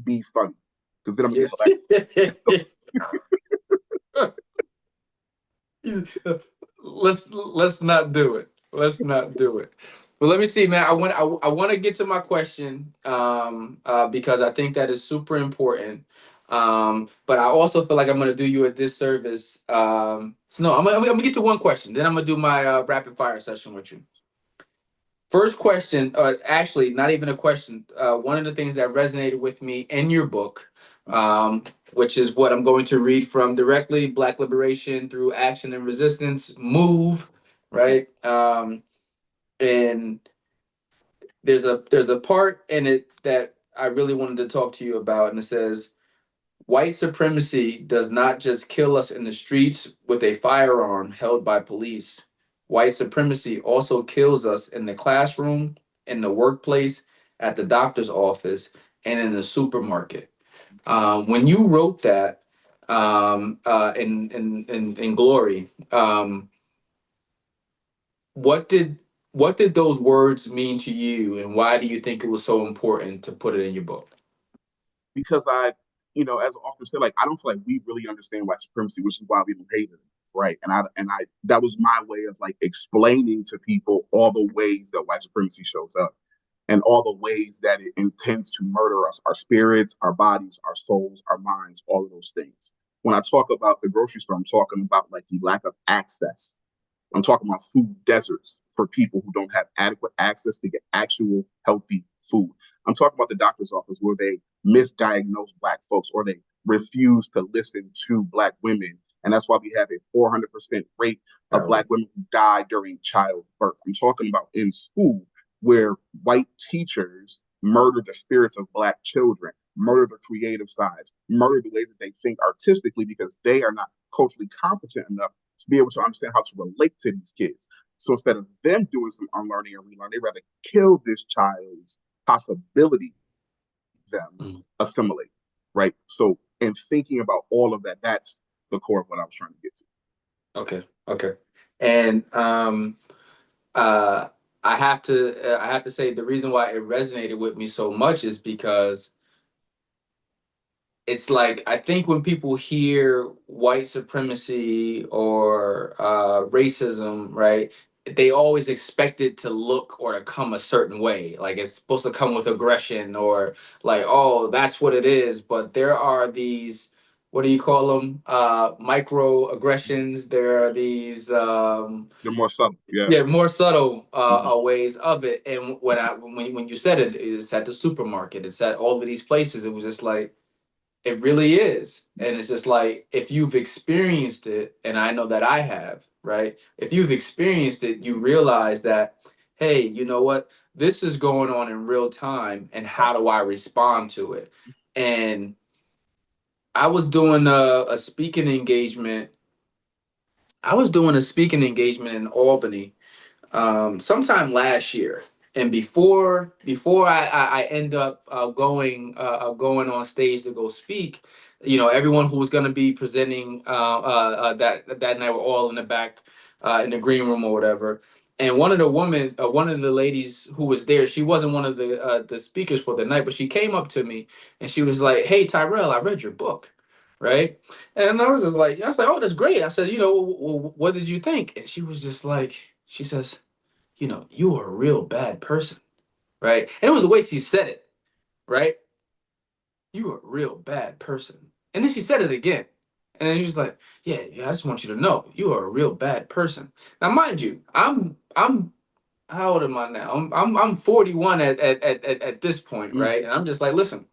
be funny. Because then I'm going to Yes. get like, let's not do it. Let's not do it. Well, let me see, man. I want to get to my question, because I think that is super important. But I also feel like I'm going to do you a disservice. So no, I'm gonna get to one question. Then I'm gonna do my rapid fire session with you. First question, actually, not even a question. One of the things that resonated with me in your book, which is what I'm going to read from directly, Black Liberation Through Action and Resistance, Move, right? And there's a part in it that I really wanted to talk to you about, and it says, white supremacy does not just kill us in the streets with a firearm held by police. White supremacy also kills us in the classroom, in the workplace, at the doctor's office, and in the supermarket. When you wrote that, in Glory, what did those words mean to you, and why do you think it was so important to put it in your book? Because as I often say, like I don't feel like we really understand white supremacy, which is why we don't hate it, right? And I that was my way of like explaining to people all the ways that white supremacy shows up and all the ways that it intends to murder us, our spirits, our bodies, our souls, our minds, all of those things. When I talk about the grocery store, I'm talking about like the lack of access. I'm talking about food deserts for people who don't have adequate access to get actual healthy food. I'm talking about the doctor's office where they misdiagnose Black folks or they refuse to listen to Black women. And that's why we have a 400% rate of Black women who die during childbirth. I'm talking about in school where white teachers murder the spirits of Black children, murder their creative sides, murder the ways that they think artistically because they are not culturally competent enough to be able to understand how to relate to these kids. So instead of them doing some unlearning and relearning, they rather kill this child's possibility them Mm. assimilate, right? So in thinking about all of that, that's the core of what I was trying to get to. Okay. And uh, I have to say the reason why it resonated with me so much is because it's like I think when people hear white supremacy or racism, right? They always expect it to look or to come a certain way. Like it's supposed to come with aggression or like, oh, that's what it is. But there are these, what do you call them? Microaggressions. There are these, They're more subtle, yeah. yeah, more subtle Mhm. ways of it. And when you said it, it's at the supermarket. It's at all of these places. It was just like it really is. And it's just like if you've experienced it, and I know that I have, right? If you've experienced it, you realize that, hey, you know what? This is going on in real time, and how do I respond to it? And I was doing a speaking engagement. I was doing a speaking engagement in Albany sometime last year. And before I end up going on stage to go speak, everyone who was going to be presenting that night were all in the back in the green room or whatever. And one of the ladies who was there, she wasn't one of the speakers for the night, but she came up to me and she was like, "Hey, Tyrell, I read your book." Right. And I was like, "Oh, that's great." I said, what did you think? And she was just like, she says, you are a real bad person, right? And it was the way she said it, right? You are a real bad person. And then she said it again. And then he was like, yeah, I just want you to know, you are a real bad person. Now, mind you, I'm how old am I now? I'm 41 at this point, Mm. right? And I'm just like, listen,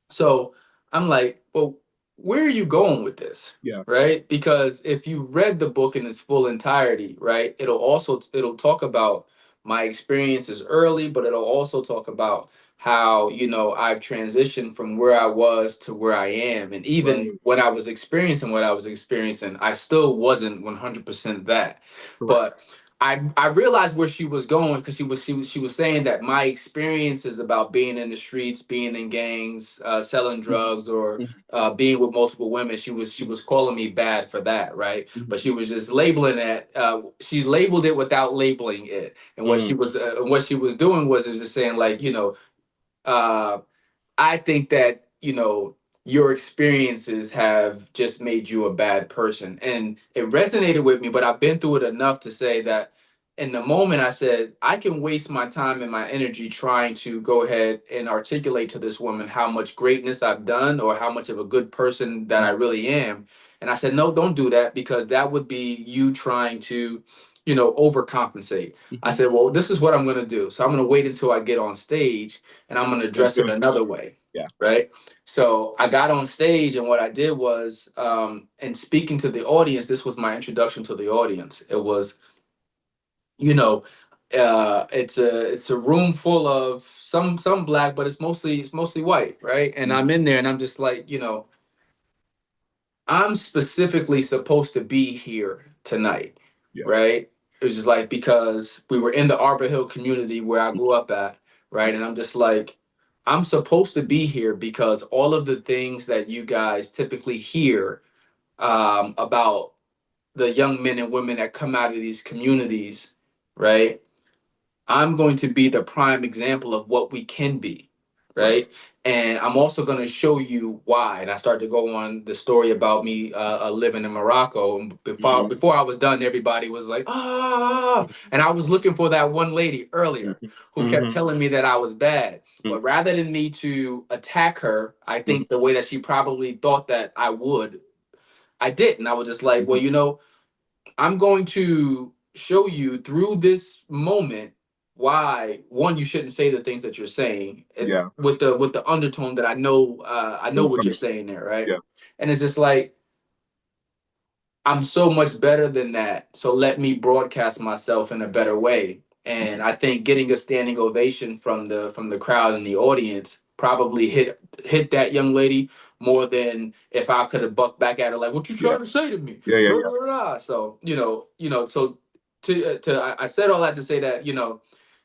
so I'm like, well, where are you going with this? Yeah. Right? Because if you read the book in its full entirety, right, it'll talk about my experiences early, but it'll also talk about how, I've transitioned from where I was to where I am. And even Right. when I was experiencing what I was experiencing, I still wasn't 100% that. Correct. But I realized where she was going because she was saying that my experience is about being in the streets, being in gangs, selling Mhm. drugs, or Mhm. being with multiple women. She was calling me bad for that, right? Mhm. But she was just labeling it. She labeled it without labeling it, and Mm. what she was doing was it was just saying like uh, I think that, your experiences have just made you a bad person. And it resonated with me, but I've been through it enough to say that in the moment, I said, I can waste my time and my energy trying to go ahead and articulate to this woman how much greatness I've done or how much of a good person that I really am. And I said, no, don't do that, because that would be you trying to, overcompensate. I said, well, this is what I'm going to do. So I'm going to wait until I get on stage and I'm going to That's address it good. another way. Yeah. Right. So I got on stage, and what I did was, and speaking to the audience, this was my introduction to the audience. It was, you know it's a room full of some black, but it's mostly white, right? And Mhm. I'm in there and I'm just like, I'm specifically supposed to be here tonight, Yeah. right? It was just like, because we were in the Arbor Hill community where I grew up at, right? And I'm just like, I'm supposed to be here because all of the things that you guys typically hear, about the young men and women that come out of these communities, right? I'm going to be the prime example of what we can be, Right. right? And I'm also going to show you why. And I started to go on the story about me living in Morocco. And before Mhm. before I was done, everybody was like, ah. And I was looking for that one lady earlier Mhm. who kept Mhm. telling me that I was bad. Mhm. But rather than me to attack her, I Mhm. think the way that she probably thought that I would, I didn't. I was just like, well, Mhm. I'm going to show you through this moment why, one, you shouldn't say the things that you're saying, Yeah. with the undertone that I know It's what you're coming. saying there, right? Yeah. And it's just like, I'm so much better than that. So let me broadcast myself in a better way. And I think getting a standing ovation from the crowd and the audience probably hit that young lady more than if I could have bucked back at her like, "What you Yeah. trying to say to me?" Yeah. Yeah. Blah, Yeah. blah, blah. So so I said all that to say that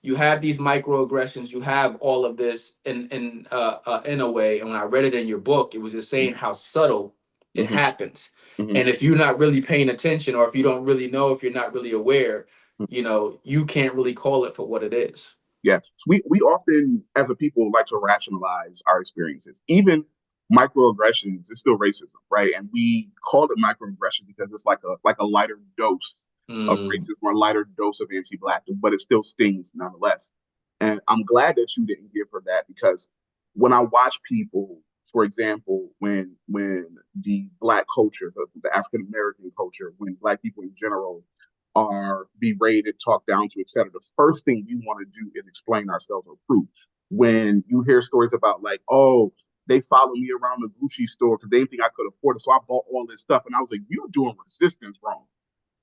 you have these microaggressions, you have all of this in a way. And when I read it in your book, it was just saying how subtle it Mhm. happens. Mhm. And if you're not really paying attention, or if you don't really know, if you're not really aware, Mhm. you can't really call it for what it is. Yeah. We often, as a people, like to rationalize our experiences. Even microaggressions is still racism, right? And we call it microaggression because it's like a lighter dose of Mm, racism or a lighter dose of anti-blackness, but it still stings nonetheless. And I'm glad that you didn't give her that, because when I watch people, for example, when the black culture, the African American culture, when black people in general are berated, talked down to, etc., the first thing we want to do is explain ourselves or prove. When you hear stories about, like, oh, they followed me around the Gucci store because they didn't think I could afford it, so I bought all this stuff, and I was like, you're doing resistance wrong.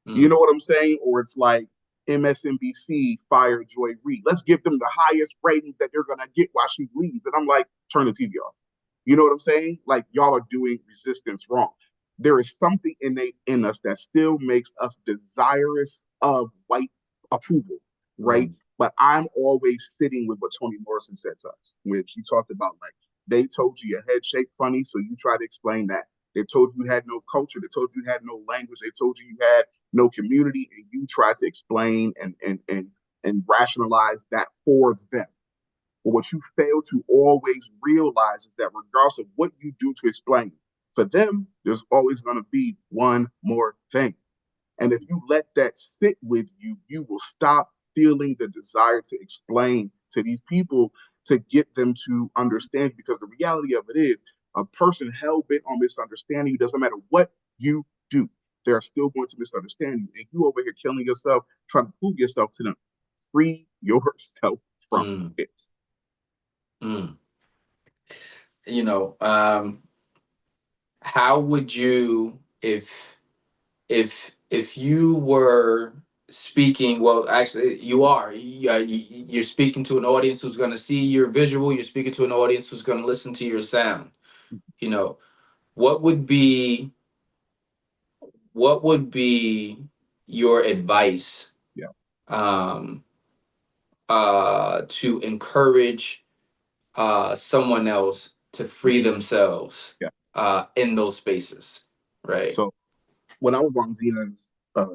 You mm, know what I'm saying? Or it's like MSNBC fired Joy Reid. Let's give them the highest ratings that they're gonna get while she leaves. And I'm like, turn the TV off. You know what I'm saying? Like, y'all are doing resistance wrong. There is something innate in us that still makes us desirous of white approval, right? mm, But I'm always sitting with what Toni Morrison said to us when she talked about, like, they told you your head shaped funny, so you try to explain that. They told you had no culture. They told you had no language. They told you had no community, and you try to explain and rationalize that for them. But what you fail to always realize is that regardless of what you do to explain, for them, there's always going to be one more thing. And if you let that sit with you, you will stop feeling the desire to explain to these people to get them to understand. Because the reality of it is, a person hell bent on misunderstanding you, doesn't matter what you do, they're still going to misunderstand you. And you over here killing yourself, trying to prove yourself to them. Free yourself from mm, it. mm. You know, how would you, if you were speaking, well, actually you are, you're speaking to an audience who's going to see your visual, you're speaking to an audience who's going to listen to your sound. you know what would be what would be your advice, Yeah. um to encourage someone else to free themselves Yeah. in those spaces, right? So when I was on Zena's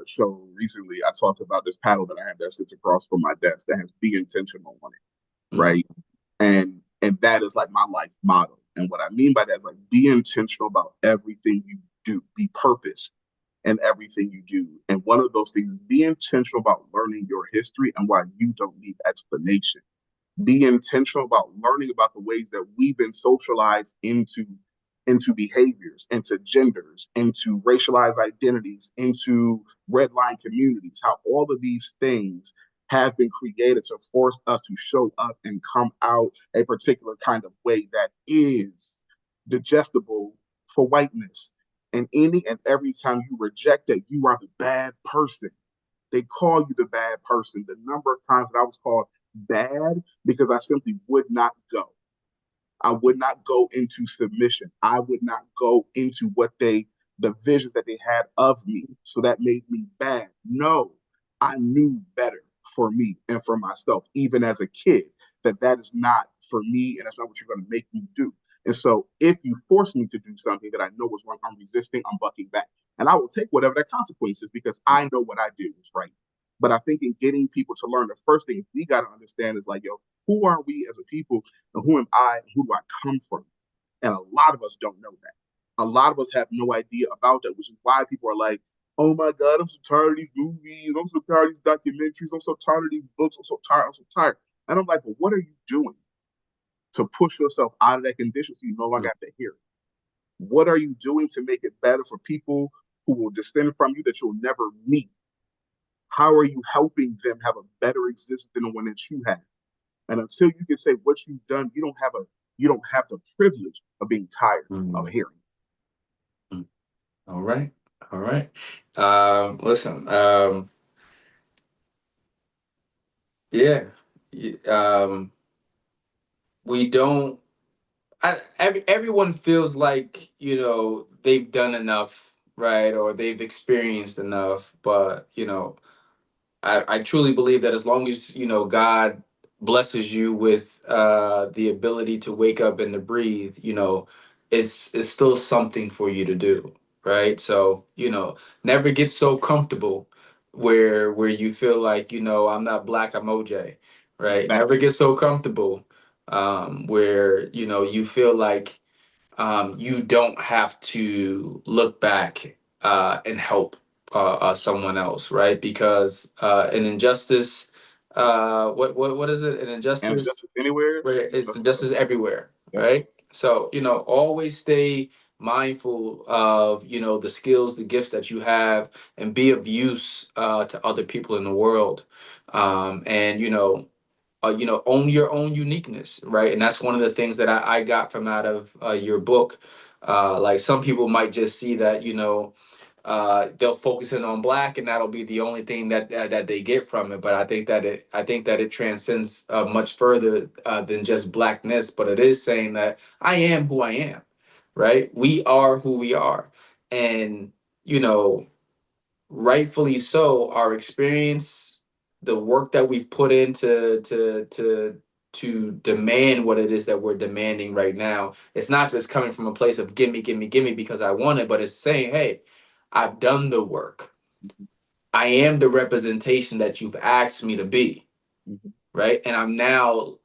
show recently, I talked about this paddle that I have that sits across from my desk that has "Be Intentional" on it, Mm, right? And that is like my life motto. And what I mean by that is, like, be intentional about everything you do. Be purpose. in everything you do. And one of those things is be intentional about learning your history and why you don't need explanation. Be intentional about learning about the ways that we've been socialized into behaviors, into genders, into racialized identities, into red line communities, how all of these things have been created to force us to show up and come out a particular kind of way that is digestible for whiteness. And any and every time you reject it, you are the bad person. They call you the bad person. The number of times that I was called bad because I simply would not go. I would not go into submission. I would not go into the visions that they had of me. So that made me bad. No, I knew better for me and for myself, even as a kid, that is not for me and that's not what you're going to make me do. And so if you force me to do something that I know is wrong, I'm resisting, I'm bucking back. And I will take whatever the consequences because I know what I do is right. But I think in getting people to learn, the first thing we got to understand is like, yo, who are we as a people and who am I and who do I come from? And a lot of us don't know that. A lot of us have no idea about that, which is why people are like, oh my God, I'm so tired of these movies. I'm so tired of these documentaries. I'm so tired of these books. I'm so tired. I'm so tired. And I'm like, well, what are you doing to push yourself out of that condition so you no longer have to hear it? What are you doing to make it better for people who will descend from you that you'll never meet? How are you helping them have a better existence than the one that you have? And until you can say what you've done, you don't have the privilege of being tired of hearing. All right. All right. Listen, yeah. We don't everyone feels like, they've done enough, right? Or they've experienced enough, but I truly believe that as long as God blesses you with the ability to wake up and to breathe, it's still something for you to do, right? So never get so comfortable where you feel like I'm not black, I'm OJ, right? Back. Never get so comfortable where you feel like you don't have to look back and help someone else, right? Because an injustice, what is it? An And injustice justice anywhere, where it's justice injustice everywhere, everywhere. right? So always stay mindful of the skills, the gifts that you have, and be of use to other people in the world, and own your own uniqueness, right? And that's one of the things that I got from out of your book. Like some people might just see that they'll focus in on black and that'll be the only thing that they get from it. But I think that it transcends much further than just blackness. But it is saying that I am who I am, right? We are who we are, and you know rightfully so, our experience, the work that we've put into to demand what it is that we're demanding right now. It's not just coming from a place of gimme, gimme, gimme because I want it, but it's saying, hey, I've done the work. I am the representation that you've asked me to be, Mhm. right? And I'm now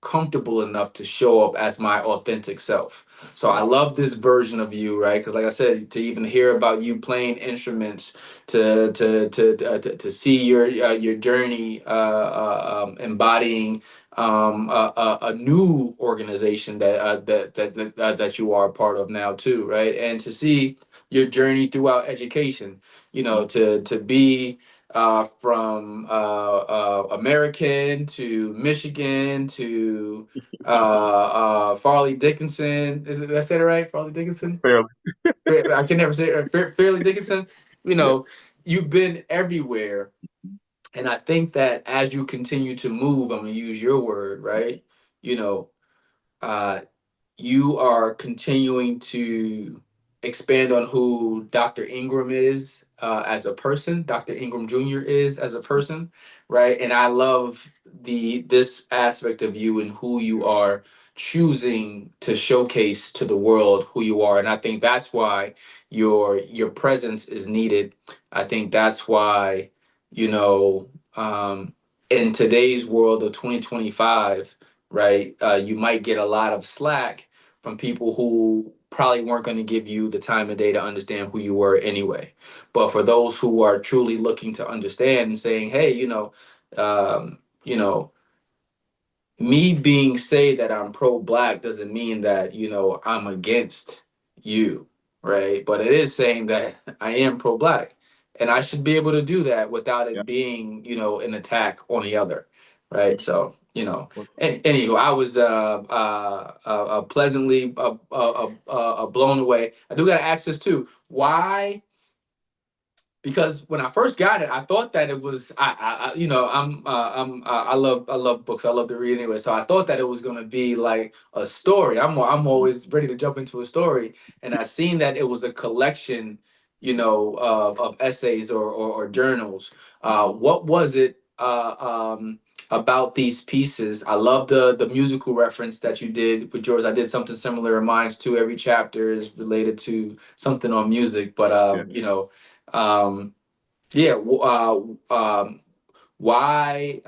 comfortable enough to show up as my authentic self. So I love this version of you, right? Because like I said, to even hear about you playing instruments, to see your journey embodying a new organization that you are a part of now too, right? And to see your journey throughout education, to be from American to Michigan to Farley Dickinson. Did I say it right? Farley Dickinson? Fairly. I can never say it. Fairleigh Dickinson. You Yeah. know, you've been everywhere. And I think that as you continue to move, I'm going to use your word, right? You know, uh, you are continuing to expand on who Dr. Engram is as a person, Dr. Engram Jr. is as a person, right? And I love this aspect of you and who you are choosing to showcase to the world who you are. And I think that's why your presence is needed. I think that's why, you know, in today's world of 2025, right? You might get a lot of slack from people who probably weren't going to give you the time of day to understand who you were anyway. But for those who are truly looking to understand and saying, hey, you know, me being say that I'm pro-black doesn't mean that, I'm against you, right? But it is saying that I am pro-black, and I should be able to do that without Yeah. it being, an attack on the other, right? So, What's- and anywho, I was pleasantly blown away. I do got to ask this too. Why? Because when I first got it, I thought that it was I love books. I love to read anyway. So I thought that it was gonna be like a story. I'm always ready to jump into a story, and I seen that it was a collection, of essays or journals. What was it about these pieces? I love the musical reference that you did with yours. I did something similar in mine too. Every chapter is related to something on music, but Yeah. um, yeah. Why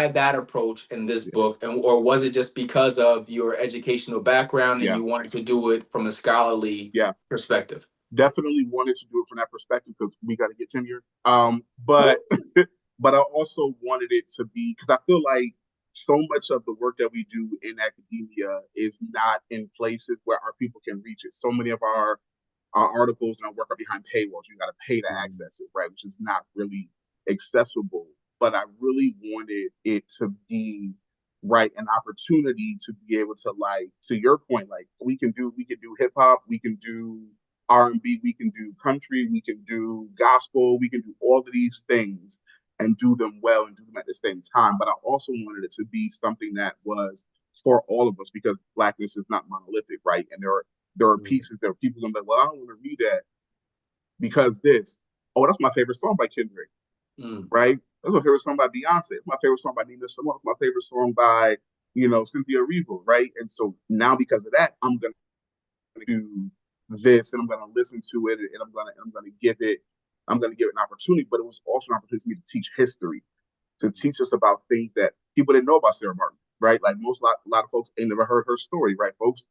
that approach in this Yeah. book, and or was it just because of your educational background and Yeah. you wanted to do it from a scholarly Yeah. perspective? Definitely wanted to do it from that perspective because we got to get tenure. But but I also wanted it to be because I feel like so much of the work that we do in academia is not in places where our people can reach it. So many of our articles and our work are behind paywalls. You got to pay to access it, right? Which is not really accessible. But I really wanted it to be right an opportunity to be able to like to your point, like we can do hip hop, we can do R&B, we can do country, we can do gospel, we can do all of these things and do them well and do them at the same time. But I also wanted it to be something that was for all of us because blackness is not monolithic, right? And there are pieces, there are people gonna be like, well, I don't want to read that because this. Oh, that's my favorite song by Kendrick, Mm. right? That's my favorite song by Beyonce. That's my favorite song by Nina Simone. That's my favorite song by, Cynthia Erivo, right? And so now because of that, I'm gonna do this and I'm gonna listen to it and I'm gonna give it an opportunity. But it was also an opportunity for me to teach history, to teach us about things that people didn't know about Sarah Martin, right? Like a lot of folks ain't never heard her story, right? Folks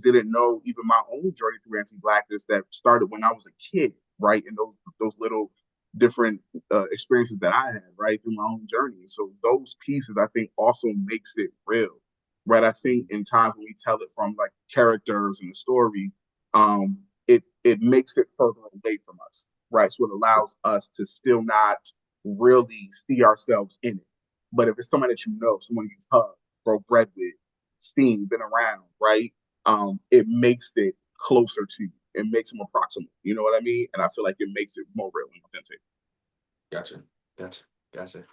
didn't know even my own journey through anti-blackness that started when I was a kid, right? And those little different experiences that I had, right, through my own journey. So those pieces, I think, also makes it real, right? I think in times when we tell it from like characters and the story, it makes it further away from us, right? So it allows us to still not really see ourselves in it. But if it's someone that you know, someone you've hugged, broke bread with, seen, been around, right? It makes it closer to you. It makes it more proximal. You know what I mean? And I feel like it makes it more real and authentic. Gotcha. Gotcha. Gotcha.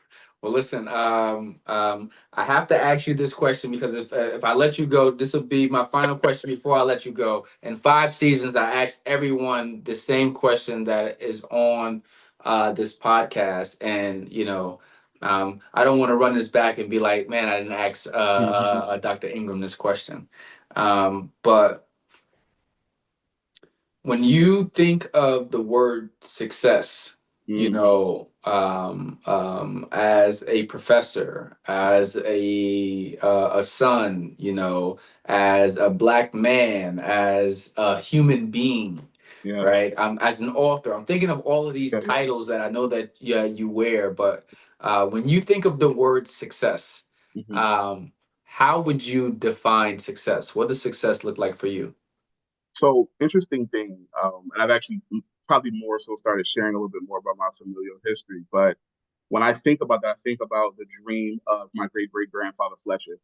Well, listen, I have to ask you this question because if I let you go, this will be my final question before I let you go. In 5 seasons, I asked everyone the same question that is on this podcast, and I don't want to run this back and be like, man, I didn't ask Dr. Engram this question, but when you think of the word success, as a professor, as a son, as a black man, as a human being, Yeah. right? As an author, I'm thinking of all of these Yeah. titles that I know that you wear. But when you think of the word success, Mhm. how would you define success? What does success look like for you? So interesting thing, and I've actually probably more so started sharing a little bit more about my familial history. But when I think about that, I think about the dream of my great great grandfather Fletcher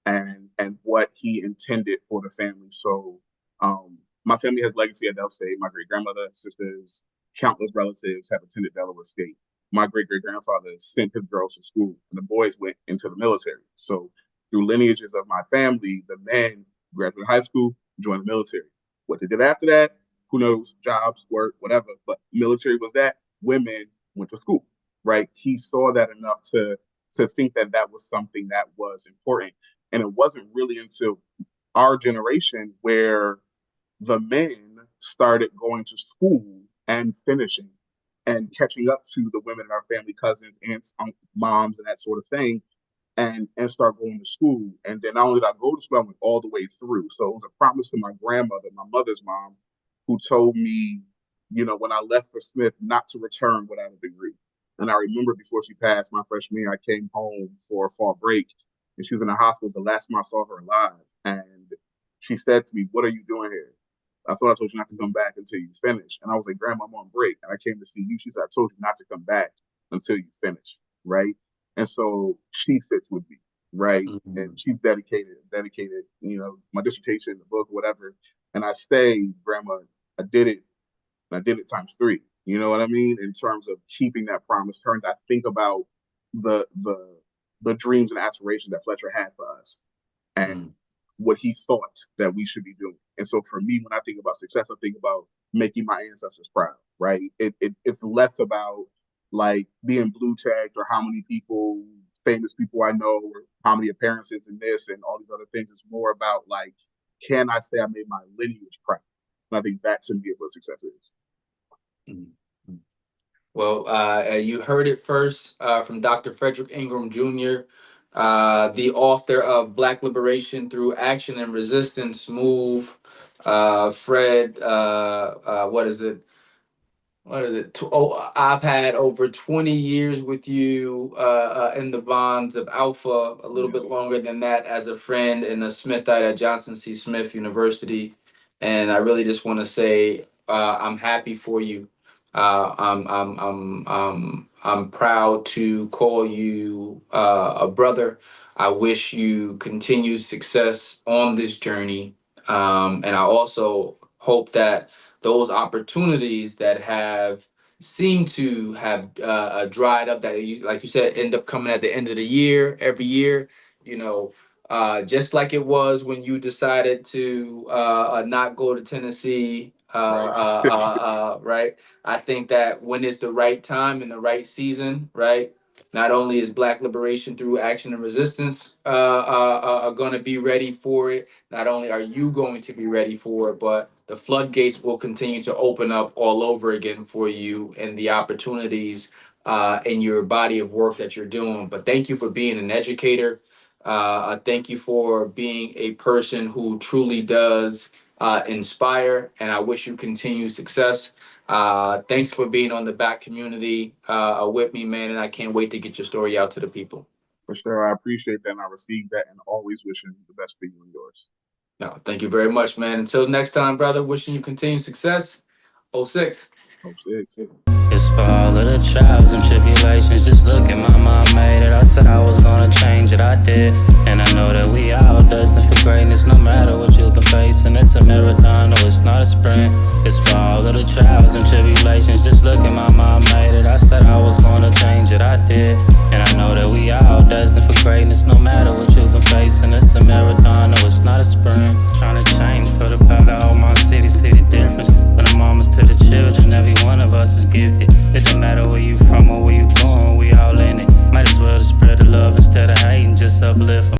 and what he intended for the family. So my family has legacy at Del State. My great grandmother, sisters, countless relatives have attended Delaware State. My great great grandfather sent his girls to school, and the boys went into the military. So through lineages of my family, the men graduated high school, joined the military. What they did after that, who knows? Jobs, work, whatever. But military was that. Women went to school, right? He saw that enough to think that that was something that was important. And it wasn't really until our generation where the men started going to school and finishing and catching up to the women in our family, cousins, aunts, moms, and that sort of thing. and start going to school. And then not only did I go to school, I went all the way through. So it was a promise to my grandmother, my mother's mom, who told me, when I left for Smith, not to return without a degree. And I remember before she passed my freshman year, I came home for a fall break, and she was in the hospital. It was the last time I saw her alive. And she said to me, "What are you doing here?" "I thought I told you not to come back until you finish." And I was like, "Grandma, I'm on break, and I came to see you." She said, "I told you not to come back until you finish," right? And so she sits with me, right? Mm-hmm. And she's dedicated, my dissertation, the book, whatever. And I say, "Grandma, I did it. And I did it times 3." You know what I mean? In terms of keeping that promise. I think about the dreams and aspirations that Fletcher had for us, and what he thought that we should be doing. And so for me, when I think about success, I think about making my ancestors proud, right? It's less about like being blue tagged or how many famous people I know, or how many appearances in this and all these other things. It's more about like, can I say I made my lineage proud? And I think that to me is what success is. Mm-hmm. Well, you heard it first from Dr. Frederick Engram Jr., the author of Black Liberation Through Action and Resistance. Move, Fred. What is it? I've had over 20 years with you in the bonds of Alpha, a little bit longer than that as a friend and a Smithite at Johnson C. Smith University. And I really just want to say I'm happy for you. I'm proud to call you a brother. I wish you continued success on this journey. And I also hope that those opportunities that have seemed to have dried up, that you, like you said, end up coming at the end of the year, every year, just like it was when you decided to not go to Tennessee, right? I think that when it's the right time and the right season, right? Not only is Black Liberation Through Action and Resistance going to be ready for it, not only are you going to be ready for it, but the floodgates will continue to open up all over again for you and the opportunities in your body of work that you're doing. But thank you for being an educator. Thank you for being a person who truly does inspire, and I wish you continued success. Thanks for being on the back community with me, man, and I can't wait to get your story out to the people. For sure. I appreciate that, and I received that, and always wishing the best for you and yours. No, thank you very much, man. Until next time, brother, wishing you continued success. 06. 06. It's for all of the trials and tribulations. Just look at my mom made it. I said I was gonna change it, I did. And I know that we all destined for greatness, no matter what you've been facing. It's a marathon, no, it's not a sprint. It's for all of the trials and tribulations. Just look at my mom made it. I said I was gonna change it, I did. And I know that we all destined for greatness, no matter what you've been facing. It's a marathon, no, it's not a sprint. Trying to change for the better, oh my city, see the difference. From the mamas to the children, every one of us is gifted. It don't matter where you from or where you going, we all in it. Might as well just spread the love instead of hating, just uplift 'em.